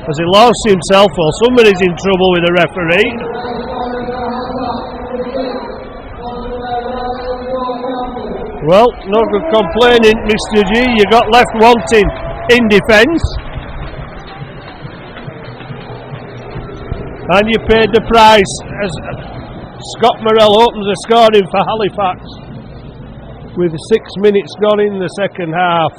as he launched himself. Well, somebody's in trouble with the referee. Well, no good complaining, Mr. G. You got left wanting in defence, and you paid the price as Scott Morrell opens the scoring for Halifax with 6 minutes gone in the second half.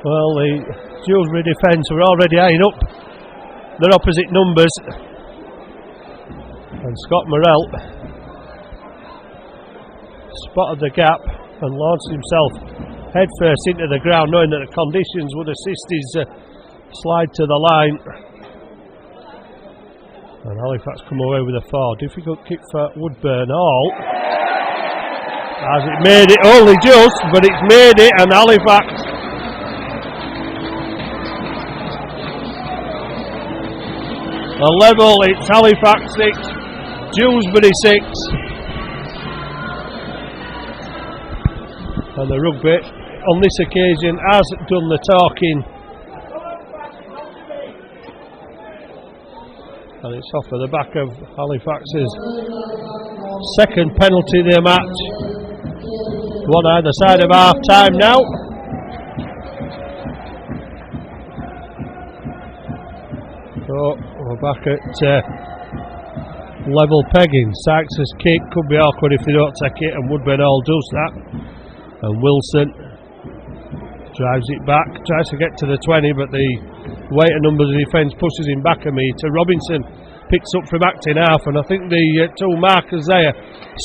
Well, the Dewsbury defence were already eyeing up their opposite numbers, and Scott Morrell spotted the gap and launched himself headfirst into the ground, knowing that the conditions would assist his slide to the line. And Halifax come away with a 4. Difficult kick for Woodburn Hall. As it made it, only just, but it's made it, and Halifax a level. It's Halifax 6, Dewsbury 6. And the rugby on this occasion has done the talking. And it's off of the back of Halifax's second penalty of the match. One either side of half time now. So we're back at level pegging. Sykes' kick could be awkward if they don't take it, and Woodburn Hall does that. And Wilson drives it back, tries to get to the 20, but the weight and numbers of defence pushes him back a metre. Robinson picks up from acting half, and I think the two markers there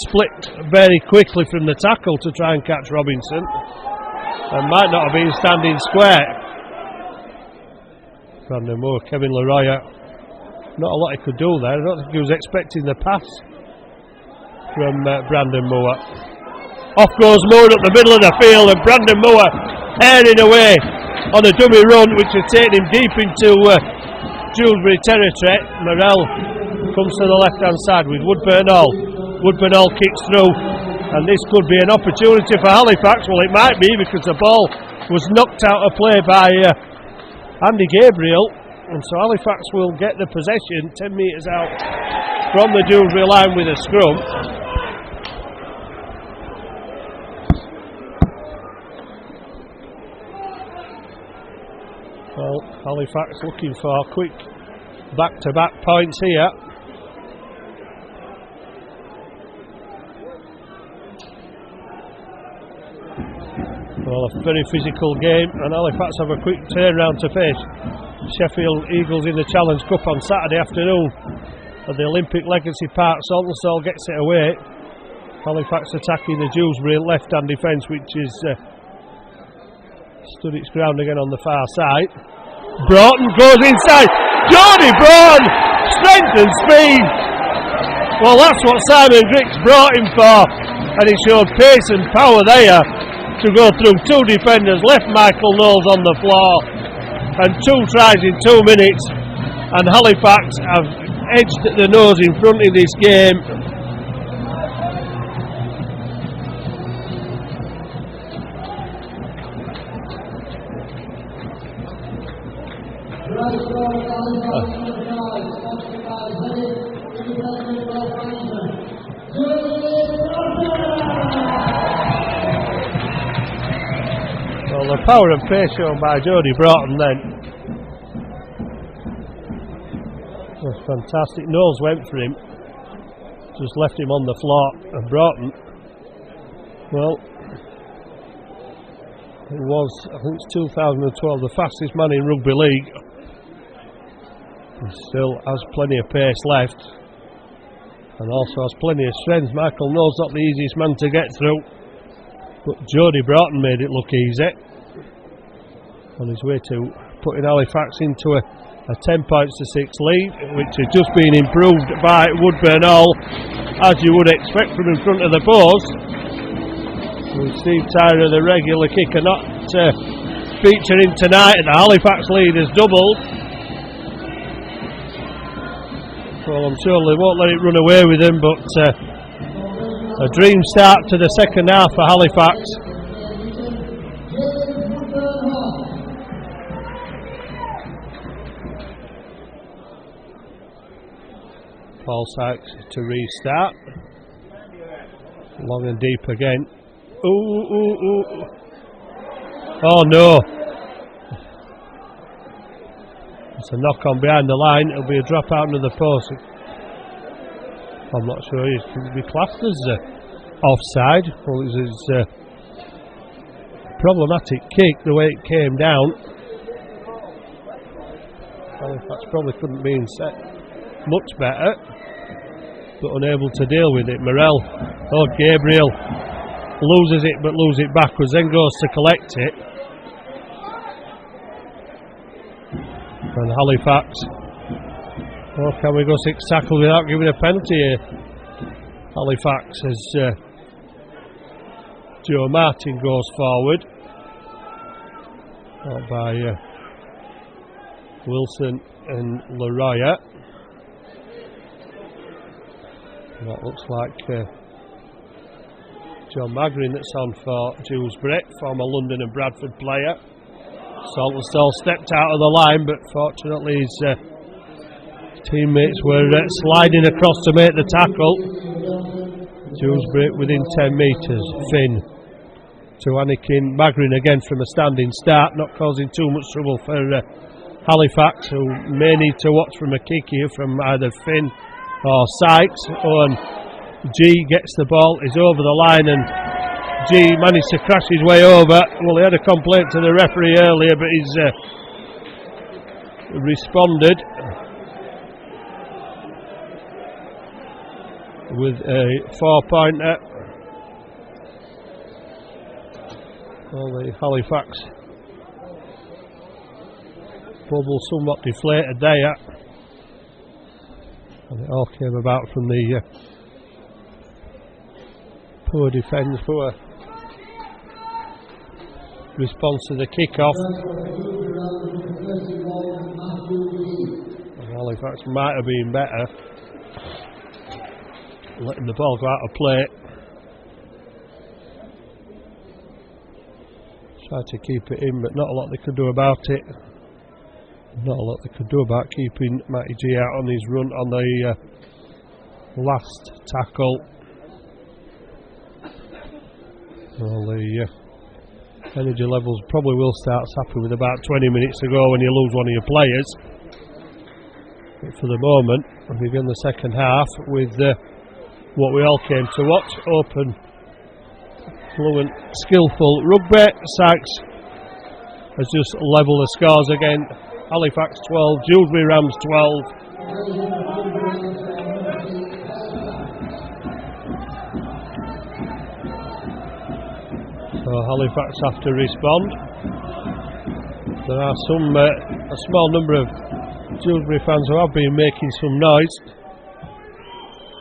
split very quickly from the tackle to try and catch Robinson, and might not have been standing square. Brandon Moore, Kevin Leroy, not a lot he could do there. I don't think he was expecting the pass from Brandon Moore. Off goes Moore up the middle of the field, and Brandon Moore airing away on a dummy run which had taken him deep into Dewsbury territory. Morrell comes to the left hand side with Woodburn Hall. Woodburn Hall kicks through, and this could be an opportunity for Halifax. Well, it might be, because the ball was knocked out of play by Andy Gabriel, and so Halifax will get the possession 10 metres out from the Dewsbury line with a scrum. Well, Halifax looking for quick back-to-back points here. Well, a very physical game, and Halifax have a quick turnaround to face Sheffield Eagles in the Challenge Cup on Saturday afternoon at the Olympic Legacy Park. Saltonstall gets it away. Halifax attacking the Dewsbury left-hand defence, which is stood its ground again on the far side. Broughton goes inside. Jody Broughton, strength and speed. Well, that's what Simon Griggs brought him for, and he showed pace and power there to go through two defenders, left Michael Knowles on the floor, and 2 tries in 2 minutes, and Halifax have edged the nose in front in this game. Well, the power and pace shown by Jody Broughton then was fantastic. Knowles went for him, just left him on the floor, and Broughton, well, it was, I think it's 2012, the fastest man in rugby league. He still has plenty of pace left, and also has plenty of strength. Michael Knowles not the easiest man to get through, but Jody Broughton made it look easy on his way to putting Halifax into a 10 points to 6 lead, which has just been improved by Woodburn Hall, as you would expect from in front of the post. With Steve Tyrer, the regular kicker, not featuring tonight, and the Halifax lead has doubled. Well, I'm sure they won't let it run away with them, but a dream start to the second half for Halifax. Paul Sykes to restart. Long and deep again. Ooh. Oh no. It's a knock on behind the line. It'll be a drop out into the post. I'm not sure it could be classed as offside. Well, it was a problematic kick the way it came down. Halifax probably couldn't be set much better, but unable to deal with it. Morrell, Gabriel loses it but loses it backwards, then goes to collect it. And Halifax, oh, can we go 6 tackles without giving a penalty here? Halifax as Joe Martin goes forward, followed by Wilson and Leroya. That looks like John Magrin that's on for Dewsbury, former London and Bradford player. Saltonstall stepped out of the line, but fortunately his teammates were sliding across to make the tackle. Dewsbury within 10 metres. Finn to Anakin. Magrin again from a standing start, not causing too much trouble for Halifax, who may need to watch from a kick here from either Finn or Sykes. And G gets the ball, is over the line, and G managed to crash his way over. Well, he had a complaint to the referee earlier, but he's responded with a 4-pointer. Well, the Halifax bubble somewhat deflated there, and it all came about from the poor defence, poor response to the kick-off. And Halifax might have been better letting the ball go out of play. Tried to keep it in, but not a lot they could do about it. Not a lot they could do about keeping Matty G out on his run on the last tackle. Well, the energy levels probably will start sapping with about 20 minutes to go when you lose one of your players. But for the moment, we begin the second half with what we all came to watch: open, fluent, skillful rugby. Sykes has just levelled the scores again. Halifax 12, Dewsbury Rams 12. So Halifax have to respond. There are some a small number of Dewsbury fans who have been making some noise.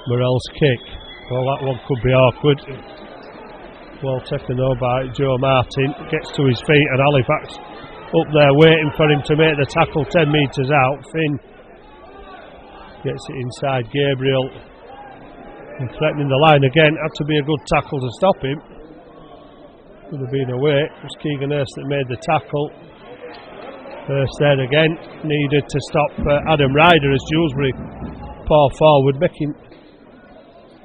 Morell's kick, well, that one could be awkward. Well taken though by Joe Martin. Gets to his feet, and Halifax up there waiting for him to make the tackle 10 metres out. Finn gets it inside Gabriel, and threatening the line again. Had to be a good tackle to stop him. Could have been away. It was Keegan Hurst that made the tackle. Hurst there again, needed to stop Adam Ryder as Dewsbury pour forward, making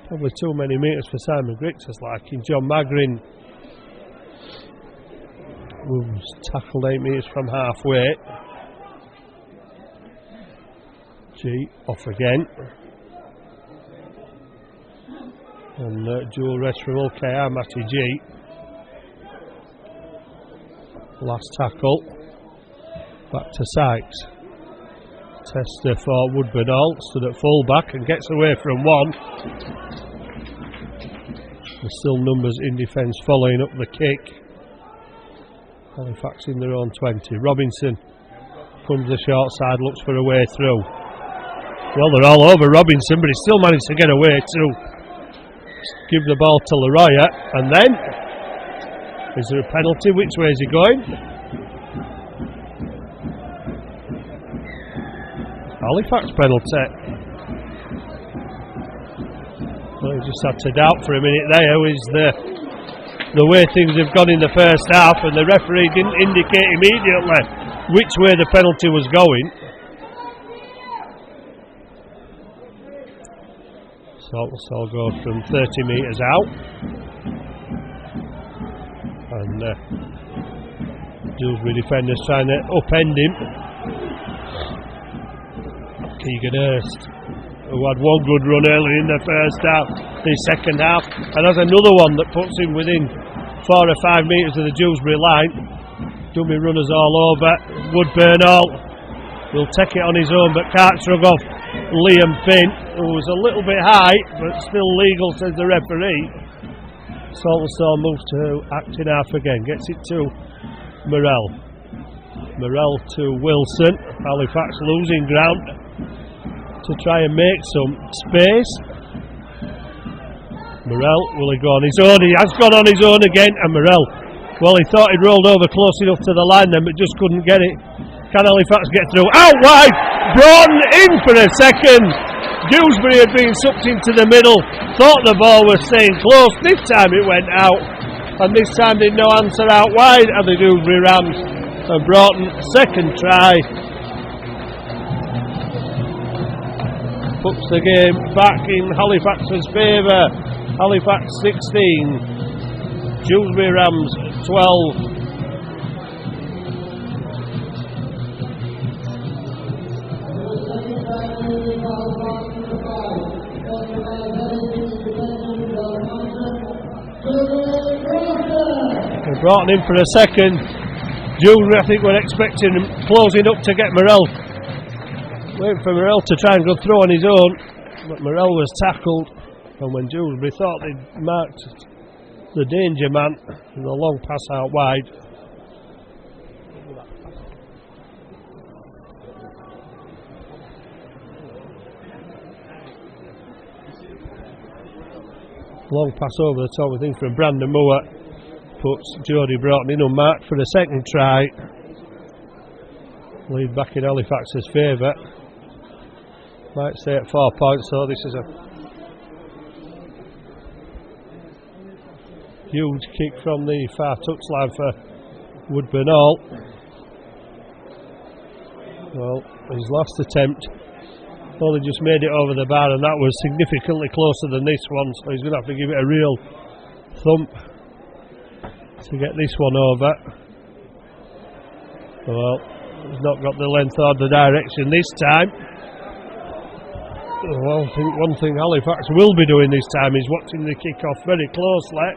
probably too many metres for Simon Griggs, as like in John Magrin was tackled 8 metres from halfway. G off again, and dual rest from OKR Matty G. Last tackle, back to Sykes. Tester for Woodburn-Hall, stood at full back and gets away from one. There's still numbers in defence following up the kick. Halifax in their own 20. Robinson comes the short side, looks for a way through. Well, they're all over Robinson, but he still managed to get away to give the ball to Leroya. And then, is there a penalty? Which way is he going? Halifax penalty. Well, he just had to doubt for a minute there with the way things have gone in the first half, and the referee didn't indicate immediately which way the penalty was going. Saltonstall goes from 30 metres out, and Dewsbury defenders trying to upend him. Keegan Hurst, who had one good run early in the first half, the second half, and has another one that puts him within 4 or 5 metres of the Dewsbury line. Dummy runners all over. Woodburn-Hall will take it on his own, but can't shrug off Liam Finn, who was a little bit high, but still legal, says the referee. Saltonstone moves to acting half again, gets it to Morell. Morell to Wilson. Halifax losing ground to try and make some space. Morell, will he go on his own? He has gone on his own again, and Morell, well, he thought he'd rolled over close enough to the line then, but just couldn't get it. Can Halifax get through? Out wide! Broughton in for a second. Dewsbury had been sucked into the middle, thought the ball was staying close. This time it went out, and this time did no answer out wide, and the Dewsbury Rams. And Broughton, second try, puts the game back in Halifax's favour. Halifax 16, Dewsbury Rams 12. They brought him in for a second. Dewsbury, I think, were expecting him closing up to get Morell. Waiting for Morell to try and go through on his own, but Morell was tackled, and when Dewsbury thought they'd marked the danger man, and the long pass out wide. Long pass over the top, I think, from Brandon Moore. Puts Jody Broughton in unmarked for the second try. Lead back in Halifax's favour. Might stay at 4 points, so this is a huge kick from the far touchline for Woodburn Hall. Well, his last attempt only just made it over the bar, and that was significantly closer than this one, so he's going to have to give it a real thump to get this one over. Well, he's not got the length or the direction this time. Well, I think one thing Halifax will be doing this time is watching the kick-off very closely.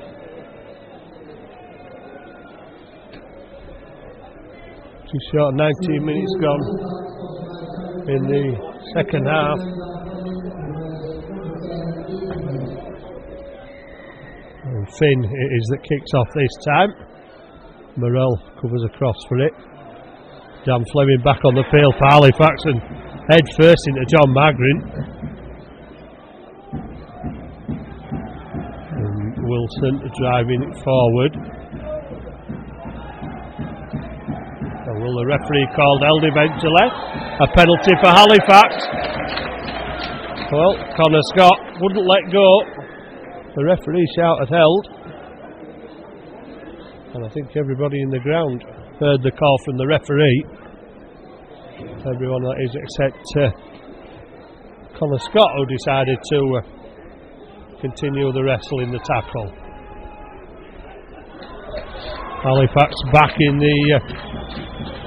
Just short 19 minutes gone in the second half. And Finn it is that kicks off this time. Morell covers across for it. Dan Fleming back on the field for Halifax and head first into John Magrin. And Wilson driving it forward. And will the referee call held eventually? A penalty for Halifax. Well, Connor Scott wouldn't let go. The referee shouted held. And I think everybody in the ground heard the call from the referee. Everyone that is except Connor Scott, who decided to continue the wrestle in the tackle. Halifax back in the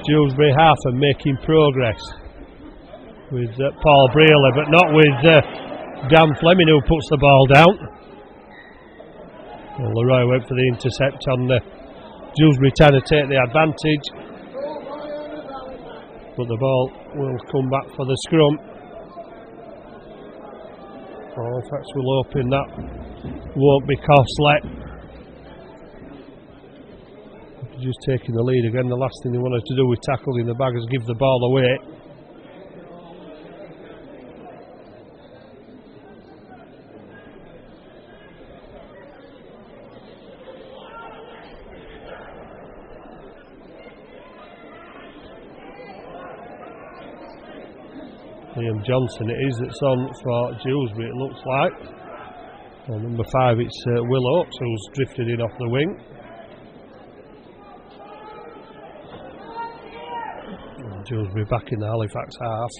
Dewsbury half and making progress with Paul Brearley, but not with Dan Fleming, who puts the ball down. Well, Leroy went for the intercept on Dewsbury trying to take the advantage, but the ball will come back for the scrum. Halifax will open that, won't be costly. Just taking the lead again. The last thing they wanted to do with tackle in the bag is give the ball away. Liam Johnson it is that's on for Dewsbury, it looks like. And number 5 it's Will Oakes, who's drifted in off the wing. Dewsbury back in the Halifax half.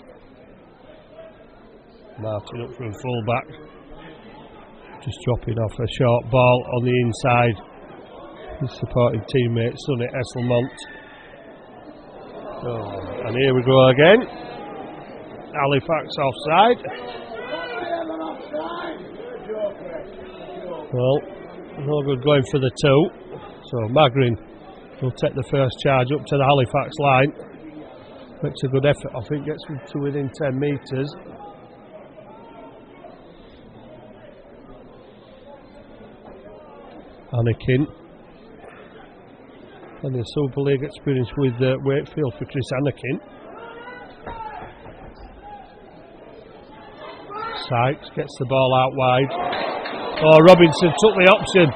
Martin up from full back, just dropping off a short ball on the inside. His supporting teammate Sonny Esselmont. Oh, and here we go again. Halifax offside. Well, no good going for the 2. So Magrin will take the first charge up to the Halifax line. Makes a good effort, I think, gets them to within 10 metres. Anakin. Plenty of Super League experience with Wakefield for Chris Anakin. Sykes gets the ball out wide. Oh, Robinson took the option.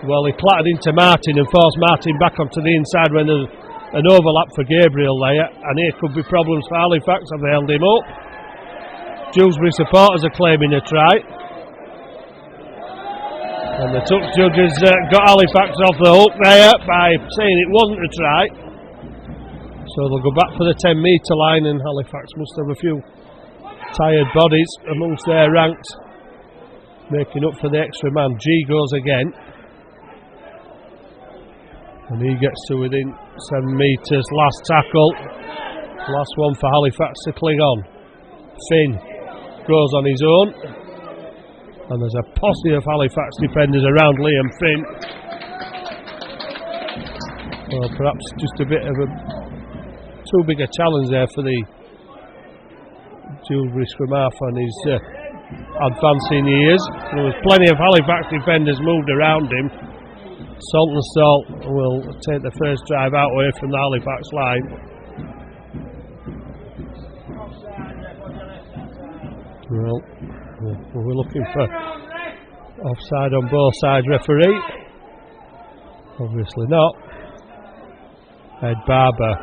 Well, he clattered into Martin and forced Martin back onto the inside when there's an overlap for Gabriel there. And here could be problems for Halifax. Have they held him up? Dewsbury supporters are claiming a try. And the touch judges got Halifax off the hook there by saying it wasn't a try. So they'll go back for the 10-metre line, and Halifax must have a few tired bodies amongst their ranks, making up for the extra man. G goes again, and he gets to within 7 metres. Last tackle, last one for Halifax to cling on. Finn goes on his own, and there's a posse of Halifax defenders around Liam Finn. Well, perhaps just a bit of a too big a challenge there for the Dewsbury scrum half on his advancing years. There was plenty of Halifax defenders moved around him. Salt will take the first drive out away from the Halifax line. Well, we're looking for offside on both sides, referee. Obviously not. Ed Barber.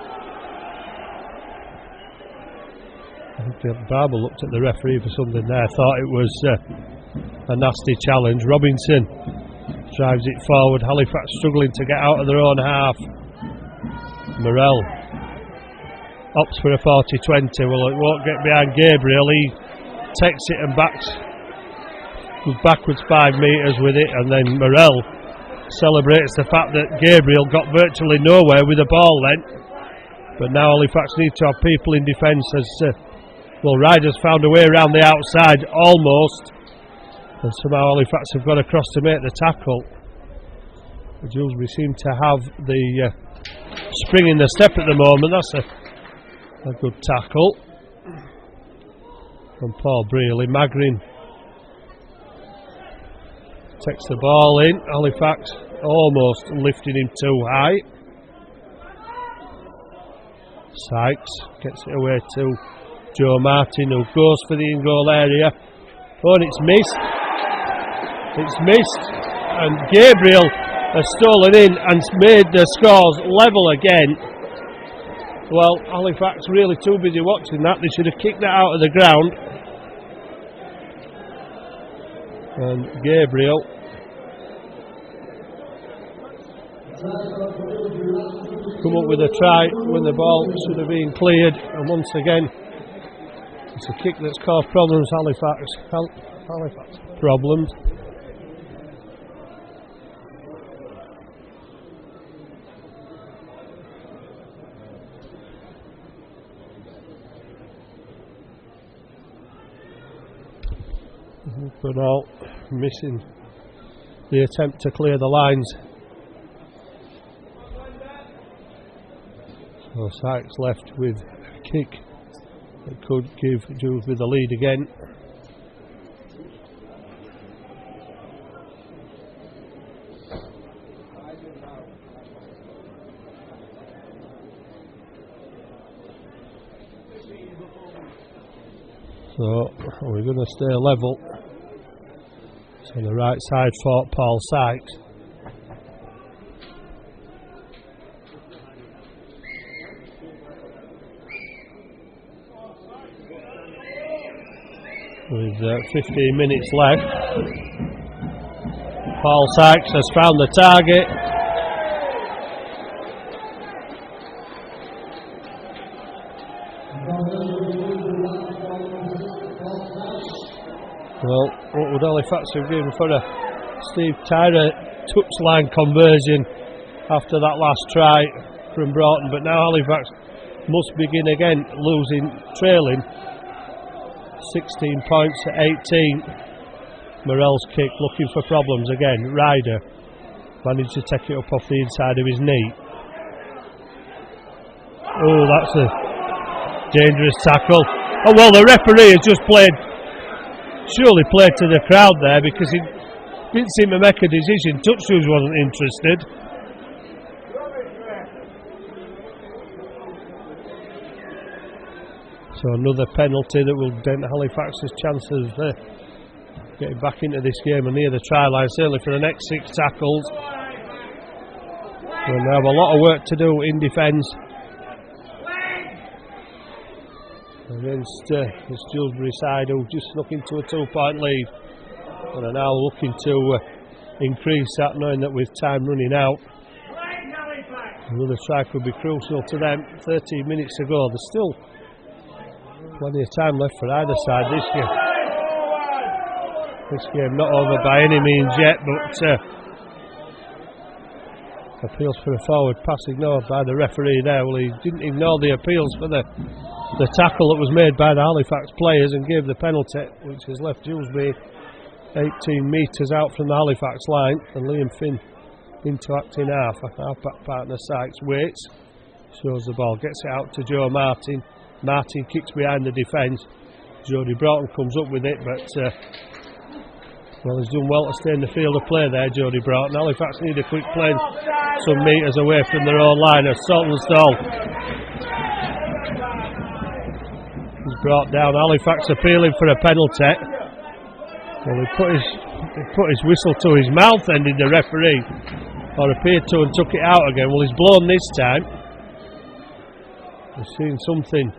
I think Barber looked at the referee for something there, thought it was a nasty challenge. Robinson drives it forward. Halifax struggling to get out of their own half. Morell opts for a 40-20. Well, it won't get behind Gabriel. He takes it and goes backwards 5 metres with it, and then Morell celebrates the fact that Gabriel got virtually nowhere with the ball then. But now Halifax need to have people in defence as Ryder's found a way around the outside almost, and somehow Halifax have got across to make the tackle. The Dewsbury seem to have the spring in the step at the moment. That's a good tackle from Paul Brearley. Magrin takes the ball in. Halifax almost lifting him too high. Sykes gets it away to Joe Martin, who goes for the in-goal area. Oh, and it's missed. It's missed. And Gabriel has stolen in and made the scores level again. Well, Halifax really too busy watching that. They should have kicked that out of the ground. And Gabriel come up with a try when the ball should have been cleared, and once again it's a kick that's caused problems. Halifax problems. But all missing the attempt to clear the lines. So Sykes left with a kick that could give Dewsbury the lead again. So we're going to stay level. It's on the right side for Paul Sykes. With 15 minutes left, Paul Sykes has found the target. Well, what would Halifax have given for a Steve Tyrer touchline conversion after that last try from Broughton? But now Halifax must begin again, trailing 16 points at 18. Morell's kick looking for problems again. Ryder managed to take it up off the inside of his knee. Oh, that's a dangerous tackle. Oh, well, the referee has just surely played to the crowd there, because he didn't seem to make a decision. Touchshoes wasn't interested. So another penalty that will dent Halifax's chances of getting back into this game and near the try line, certainly for the next 6 tackles. We'll have a lot of work to do in defence against this Dewsbury side, who just looking to a 2-point lead and are now looking to increase that, knowing that with time running out, another try could be crucial to them. 13 minutes to go. There's still plenty of time left for either side this game. This game not over by any means yet, but appeals for a forward pass ignored by the referee there. Well, he didn't ignore the appeals for the tackle that was made by the Halifax players and gave the penalty, which has left Dewsbury 18 metres out from the Halifax line, and Liam Finn into acting half. Half-back partner Sykes waits, shows the ball, gets it out to Joe Martin. Martin kicks behind the defence. Jody Broughton comes up with it, but well, he's done well to stay in the field of play there, Jody Broughton. Halifax need a quick play some metres away from their own line as Saltonstall is brought down. Halifax appealing for a penalty. Well, he put his whistle to his mouth, then did the referee, or appeared to, and took it out again. Well, he's blown this time. We've seen something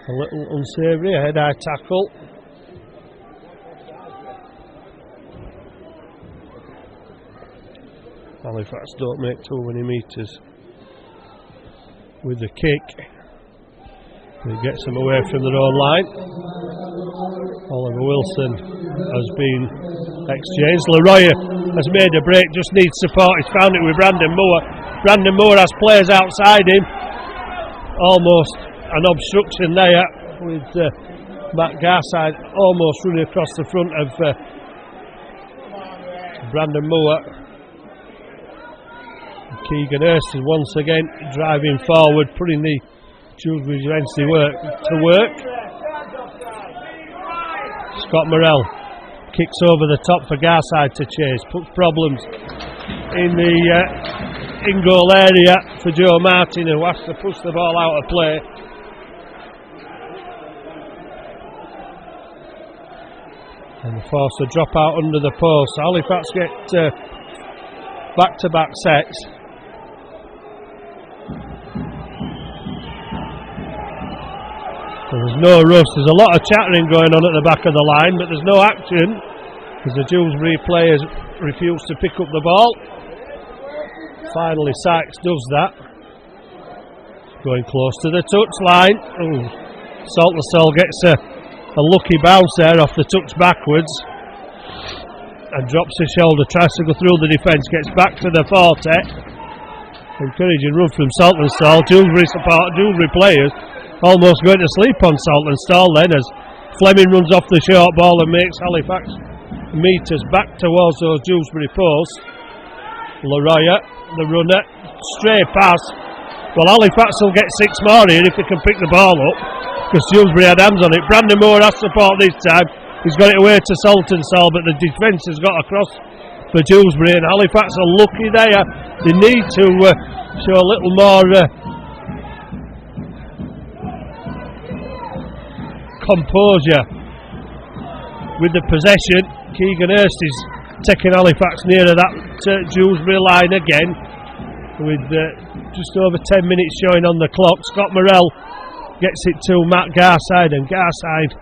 a little unsavoury, a head-high tackle. Halifax don't make too many metres with the kick. He gets them away from their own line. Oliver Wilson has been exchanged. Leroy has made a break, just needs support. He's found it with Brandon Moore. Brandon Moore has players outside him. Almost an obstruction there with Matt Garside almost running across the front of Brandon Moore. Keegan Hurst is once again driving forward, putting the Dewsbury to work. Scott Morrell kicks over the top for Garside to chase, puts problems in the in-goal area for Joe Martin, who has to push the ball out of play. And forced to drop out under the post. Halifax get back-to-back sets. So there's no rush. There's a lot of chattering going on at the back of the line, but there's no action as the Dewsbury players refuse to pick up the ball. Finally Sykes does that. Going close to the touch line. Saltonstall gets a lucky bounce there off the touch backwards and drops his shoulder, tries to go through the defence, gets back to the forte. Encouraging run from Saltonstall. Dewsbury players almost going to sleep on Saltonstall then, as Fleming runs off the short ball and makes Halifax metres back towards those Dewsbury posts. Leroy, the runner, straight pass. Well, Halifax will get 6 more here if they can pick the ball up, because Dewsbury had hands on it. Brandon Moore has support this time. He's got it away to Saltonstall, but the defence has got across for Dewsbury, and Halifax are lucky there. They need to show a little more composure with the possession. Keegan Hurst is taking Halifax nearer that Dewsbury line again, with just over 10 minutes showing on the clock. Scott Morrell gets it to Matt Garside, and Garside,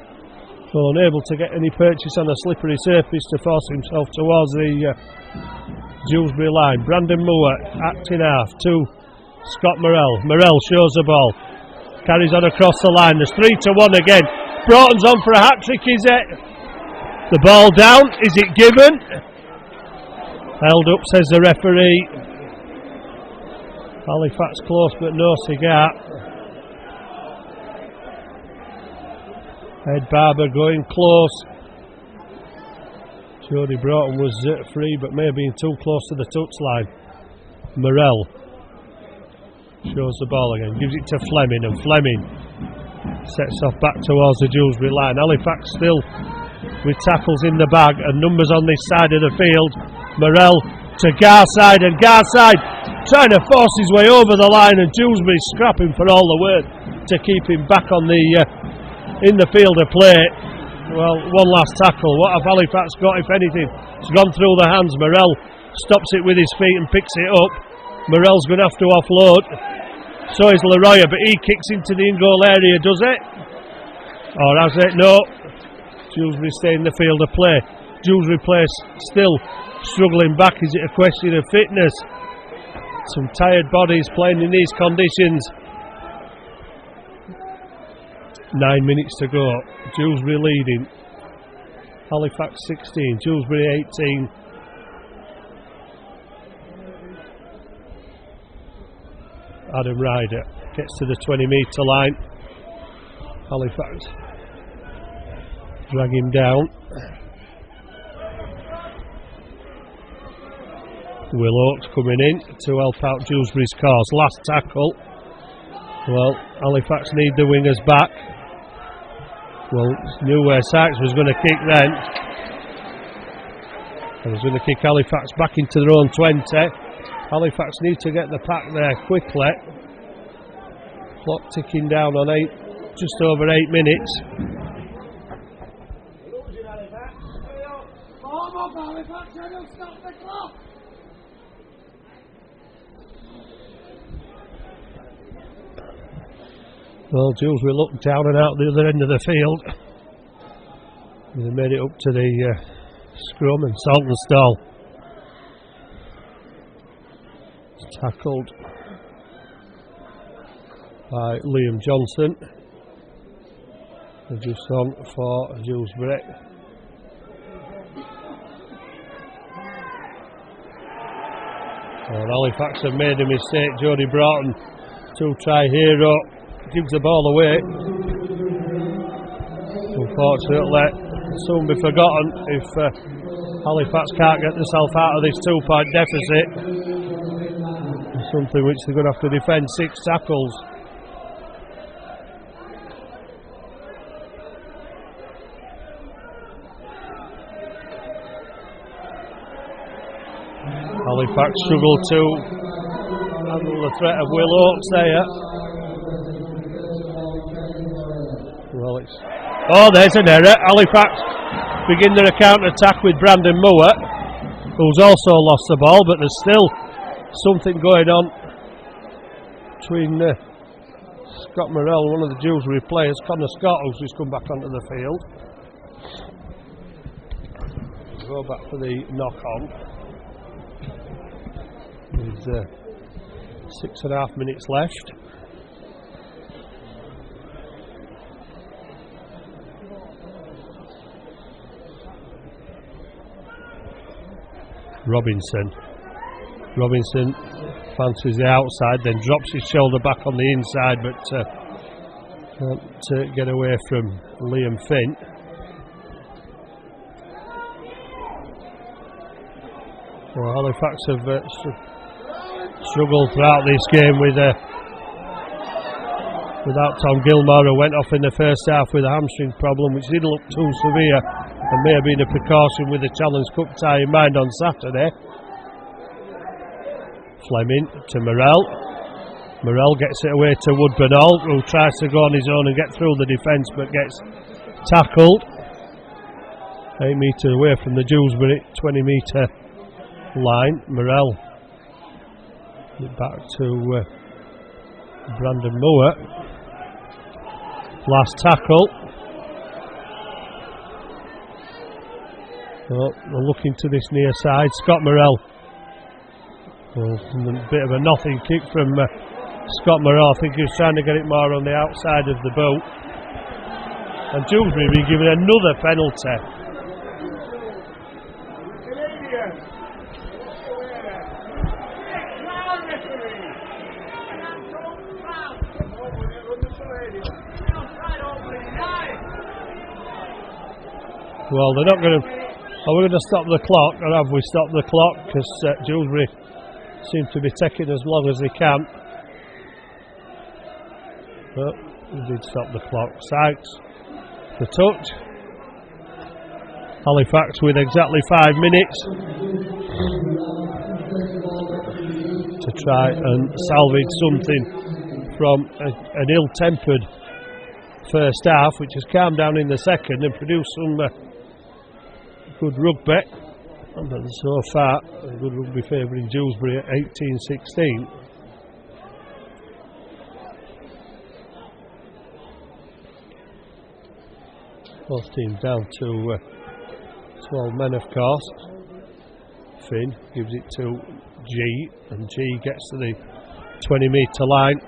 well, unable to get any purchase on a slippery surface to force himself towards the Dewsbury line. Brandon Moore acting half to Scott Morrell. Morrell shows the ball, carries on across the line. There's 3-1 again. Broughton's on for a hat-trick, is it? The ball down, is it given? Held up, says the referee. Halifax close but no cigar. Ed Barber going close. Jody Broughton was free, but may have been too close to the touch line. Morrell shows the ball again, gives it to Fleming, and Fleming sets off back towards the Dewsbury line. Halifax still with tackles in the bag and numbers on this side of the field. Morell to Garside, and Garside trying to force his way over the line, and Dewsbury scrapping for all the world to keep him back on the in the field of play. Well, one last tackle. What have Halifax got, if anything? It's gone through the hands. Morell stops it with his feet and picks it up. Morell's going to have to offload. So is Leroya, but he kicks into the in-goal area, does it? Or has it? No. Dewsbury stay in the field of play. Dewsbury plays still struggling back. Is it a question of fitness? Some tired bodies playing in these conditions. 9 minutes to go. Dewsbury leading. Halifax 16, Dewsbury 18. Adam Ryder gets to the 20-metre line. Halifax drag him down. Will Oakes coming in to help out Dewsbury's cause. Last tackle. Well, Halifax need the wingers back. Well, knew where Sykes was going to kick then. He was going to kick Halifax back into their own 20. Halifax need to get the pack there quickly. Clock ticking down on just over 8 minutes. Well, Dewsbury looked down and out the other end of the field. They made it up to the scrum, and Saltonstall tackled by Liam Johnson. They're just on for Dewsbury. And Halifax have made a mistake. Jody Broughton, 2-try hero, gives the ball away. Unfortunately, soon be forgotten if Halifax can't get themselves out of this 2-point deficit. Something which they're going to have to defend 6 tackles. Halifax struggle to handle the threat of Will Oakes there. Well, there's an error. Halifax begin their counter-attack with Brandon Moore, who's also lost the ball, but there's still something going on between Scott Morell, one of the Dewsbury players, Connor Scott, who's just come back onto the field. Go back for the knock-on. With 6.5 minutes left. Robinson fancies the outside, then drops his shoulder back on the inside, but can't get away from Liam Finn. Well, Halifax have struggled throughout this game without Tom Gilmore, who went off in the first half with a hamstring problem, which didn't look too severe and may have been a precaution with the Challenge Cup tie in mind on Saturday. Fleming to Morell. Morell gets it away to Woodburn-Hall, who tries to go on his own and get through the defence but gets tackled. 8 metres away from the Dewsbury 20-metre line. Morell back to Brandon Moore. Last tackle. Well, we're looking to this near side. Scott Morell. Well, a bit of a nothing kick from Scott Morell. I think he was trying to get it more on the outside of the boot. And Dewsbury being given another penalty. Well, they're not going to. Are we going to stop the clock, or have we stopped the clock? Because Dewsbury seem to be taking as long as they can. But we did stop the clock. Sykes, the touch. Halifax with exactly 5 minutes to try and salvage something from an ill-tempered first half, which has calmed down in the second and produced some good rugby. But so far, good rugby favouring Dewsbury at 18-16. Both teams down to 12 men, of course. Finn gives it to G, and G gets to the 20-metre line.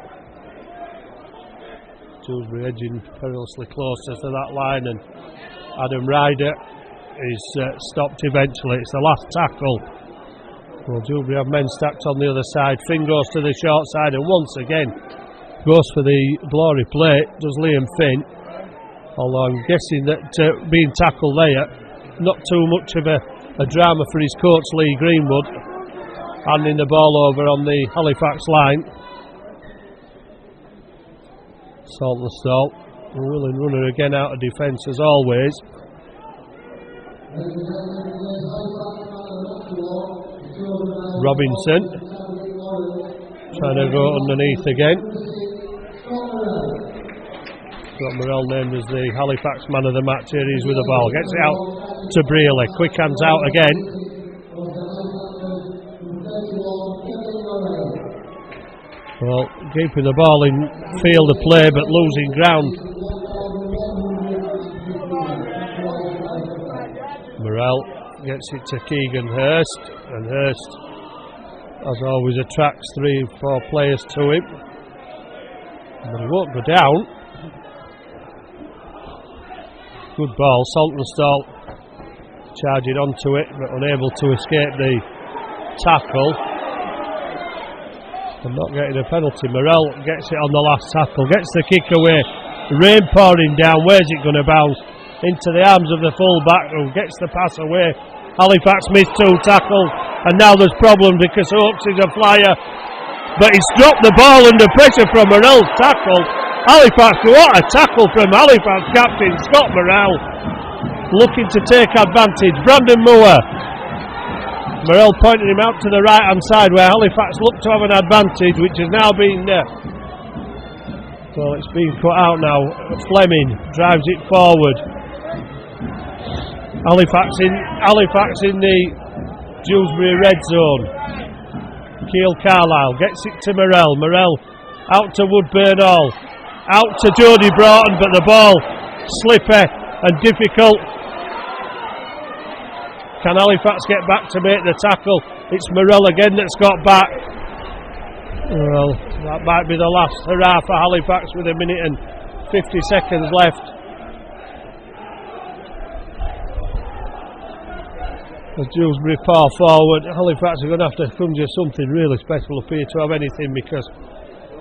Dewsbury edging perilously closer to that line, and Adam Ryder is stopped eventually. It's the last tackle. Well, Dewsbury have men stacked on the other side. Finn goes to the short side and once again goes for the glory plate, does Liam Finn. Although I'm guessing that being tackled there, not too much of a drama for his coach Lee Greenwood, handing the ball over on the Halifax line. Saltonstall, a willing runner again out of defence as always. Robinson trying to go underneath again. Got Morrell named as the Halifax man of the match here. He's with the ball, gets it out to Brearley, quick hands out again. Well, keeping the ball in field of play but losing ground. Morrell gets it to Keegan Hurst, and Hurst, as always, attracts 3 or 4 players to him. But he won't go down. Good ball, Saltonstall charging onto it but unable to escape the tackle. And not getting a penalty. Morrell gets it on the last tackle, gets the kick away. Rain pouring down, where's it going to bounce? Into the arms of the full-back who gets the pass away. Halifax missed 2 tackles and now there's problems because Oakes is a flyer. But he's dropped the ball under pressure from Morrell's tackle. Halifax, what a tackle from Halifax captain Scott Morrell, looking to take advantage. Brandon Moore, Morrell pointing him out to the right hand side where Halifax looked to have an advantage, which has now been well, it's been cut out now. Fleming drives it forward. Halifax in the Dewsbury red zone. Keil Carlisle gets it to Morrell. Morrell out to Woodburn Hall. Out to Jody Broughton, but the ball slippery and difficult. Can Halifax get back to make the tackle? It's Morrell again that's got back. Well, that might be the last hurrah for Halifax with 1 minute and 50 seconds left. As Dewsbury pour forward, Halifax are going to have to conjure something really special up here to have anything, because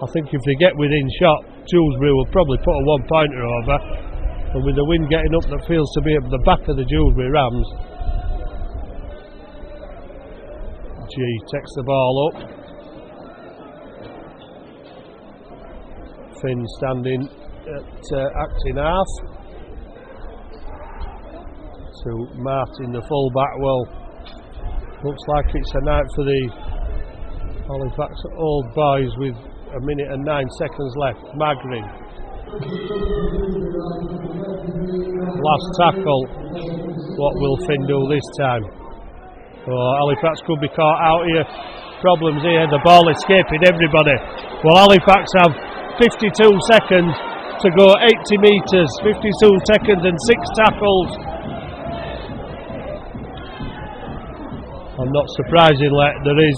I think if they get within shot, Dewsbury will probably put a 1-pointer over, and with the wind getting up that feels to be at the back of the Dewsbury Rams. G takes the ball up. Finn standing at acting half. To Martin, the full-back. Well, looks like it's a night for the Halifax old boys with 1 minute and 9 seconds left. Magrin. Last tackle. What will Finn do this time? Oh, Halifax could be caught out here. Problems here. The ball escaping everybody. Well, Halifax have 52 seconds to go 80 metres. 52 seconds and 6 tackles. And not surprisingly, there is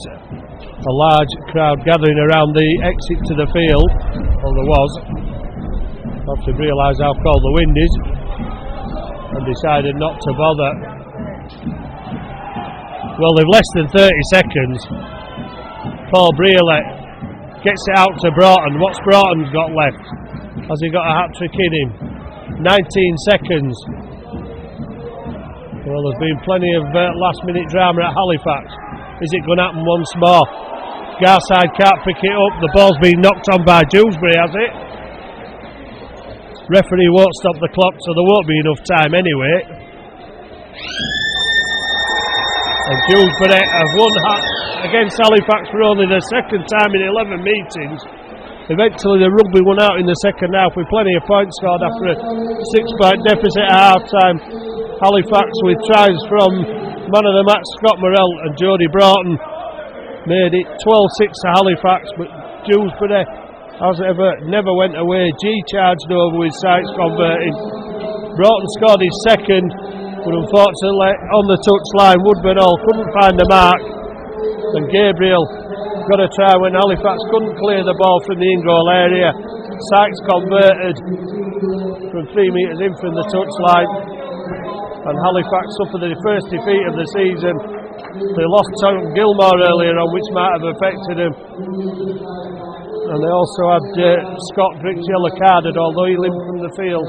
a large crowd gathering around the exit to the field. Well, there was. Have to realise how cold the wind is, and decided not to bother. Well, they've less than 30 seconds. Paul Brearley gets it out to Broughton. What's Broughton's got left? Has he got a hat-trick in him? 19 seconds. Well, there's been plenty of last-minute drama at Halifax. Is it going to happen once more? Garside can't pick it up. The ball's been knocked on by Dewsbury, has it? Referee won't stop the clock, so there won't be enough time anyway. And Dewsbury have won against Halifax for only the second time in 11 meetings. Eventually the Rugby won out in the second half with plenty of points scored after a 6-point deficit at half time. Halifax with tries from man of the match Scott Morrell and Jody Broughton made it 12-6 to Halifax, but Dewsbury never went away. G charged over with Sykes converting. Broughton scored his second, but unfortunately on the touchline Woodburn Hall couldn't find the mark, and Gabriel got a try when Halifax couldn't clear the ball from the in-goal area. Sykes converted from 3 metres in from the touchline, and Halifax suffered the first defeat of the season. They lost to Gilmore earlier on, which might have affected them, and they also had Scott Brick's yellow carded, although he limped from the field,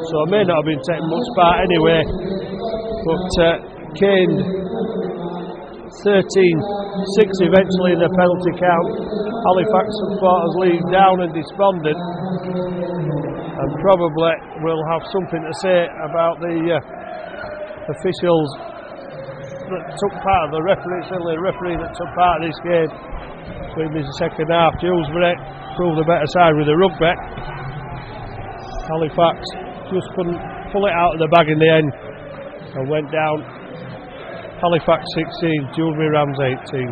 so may not have been taking much part anyway. But caned 13-6 eventually in the penalty count. Halifax supporters leave down and despondent, and probably will have something to say about the officials that took part of the referee, certainly the referee that took part of this game. In the second half, Dewsbury proved the better side with the rugby. Halifax just couldn't pull it out of the bag in the end and went down. Halifax 16, Dewsbury Rams 18.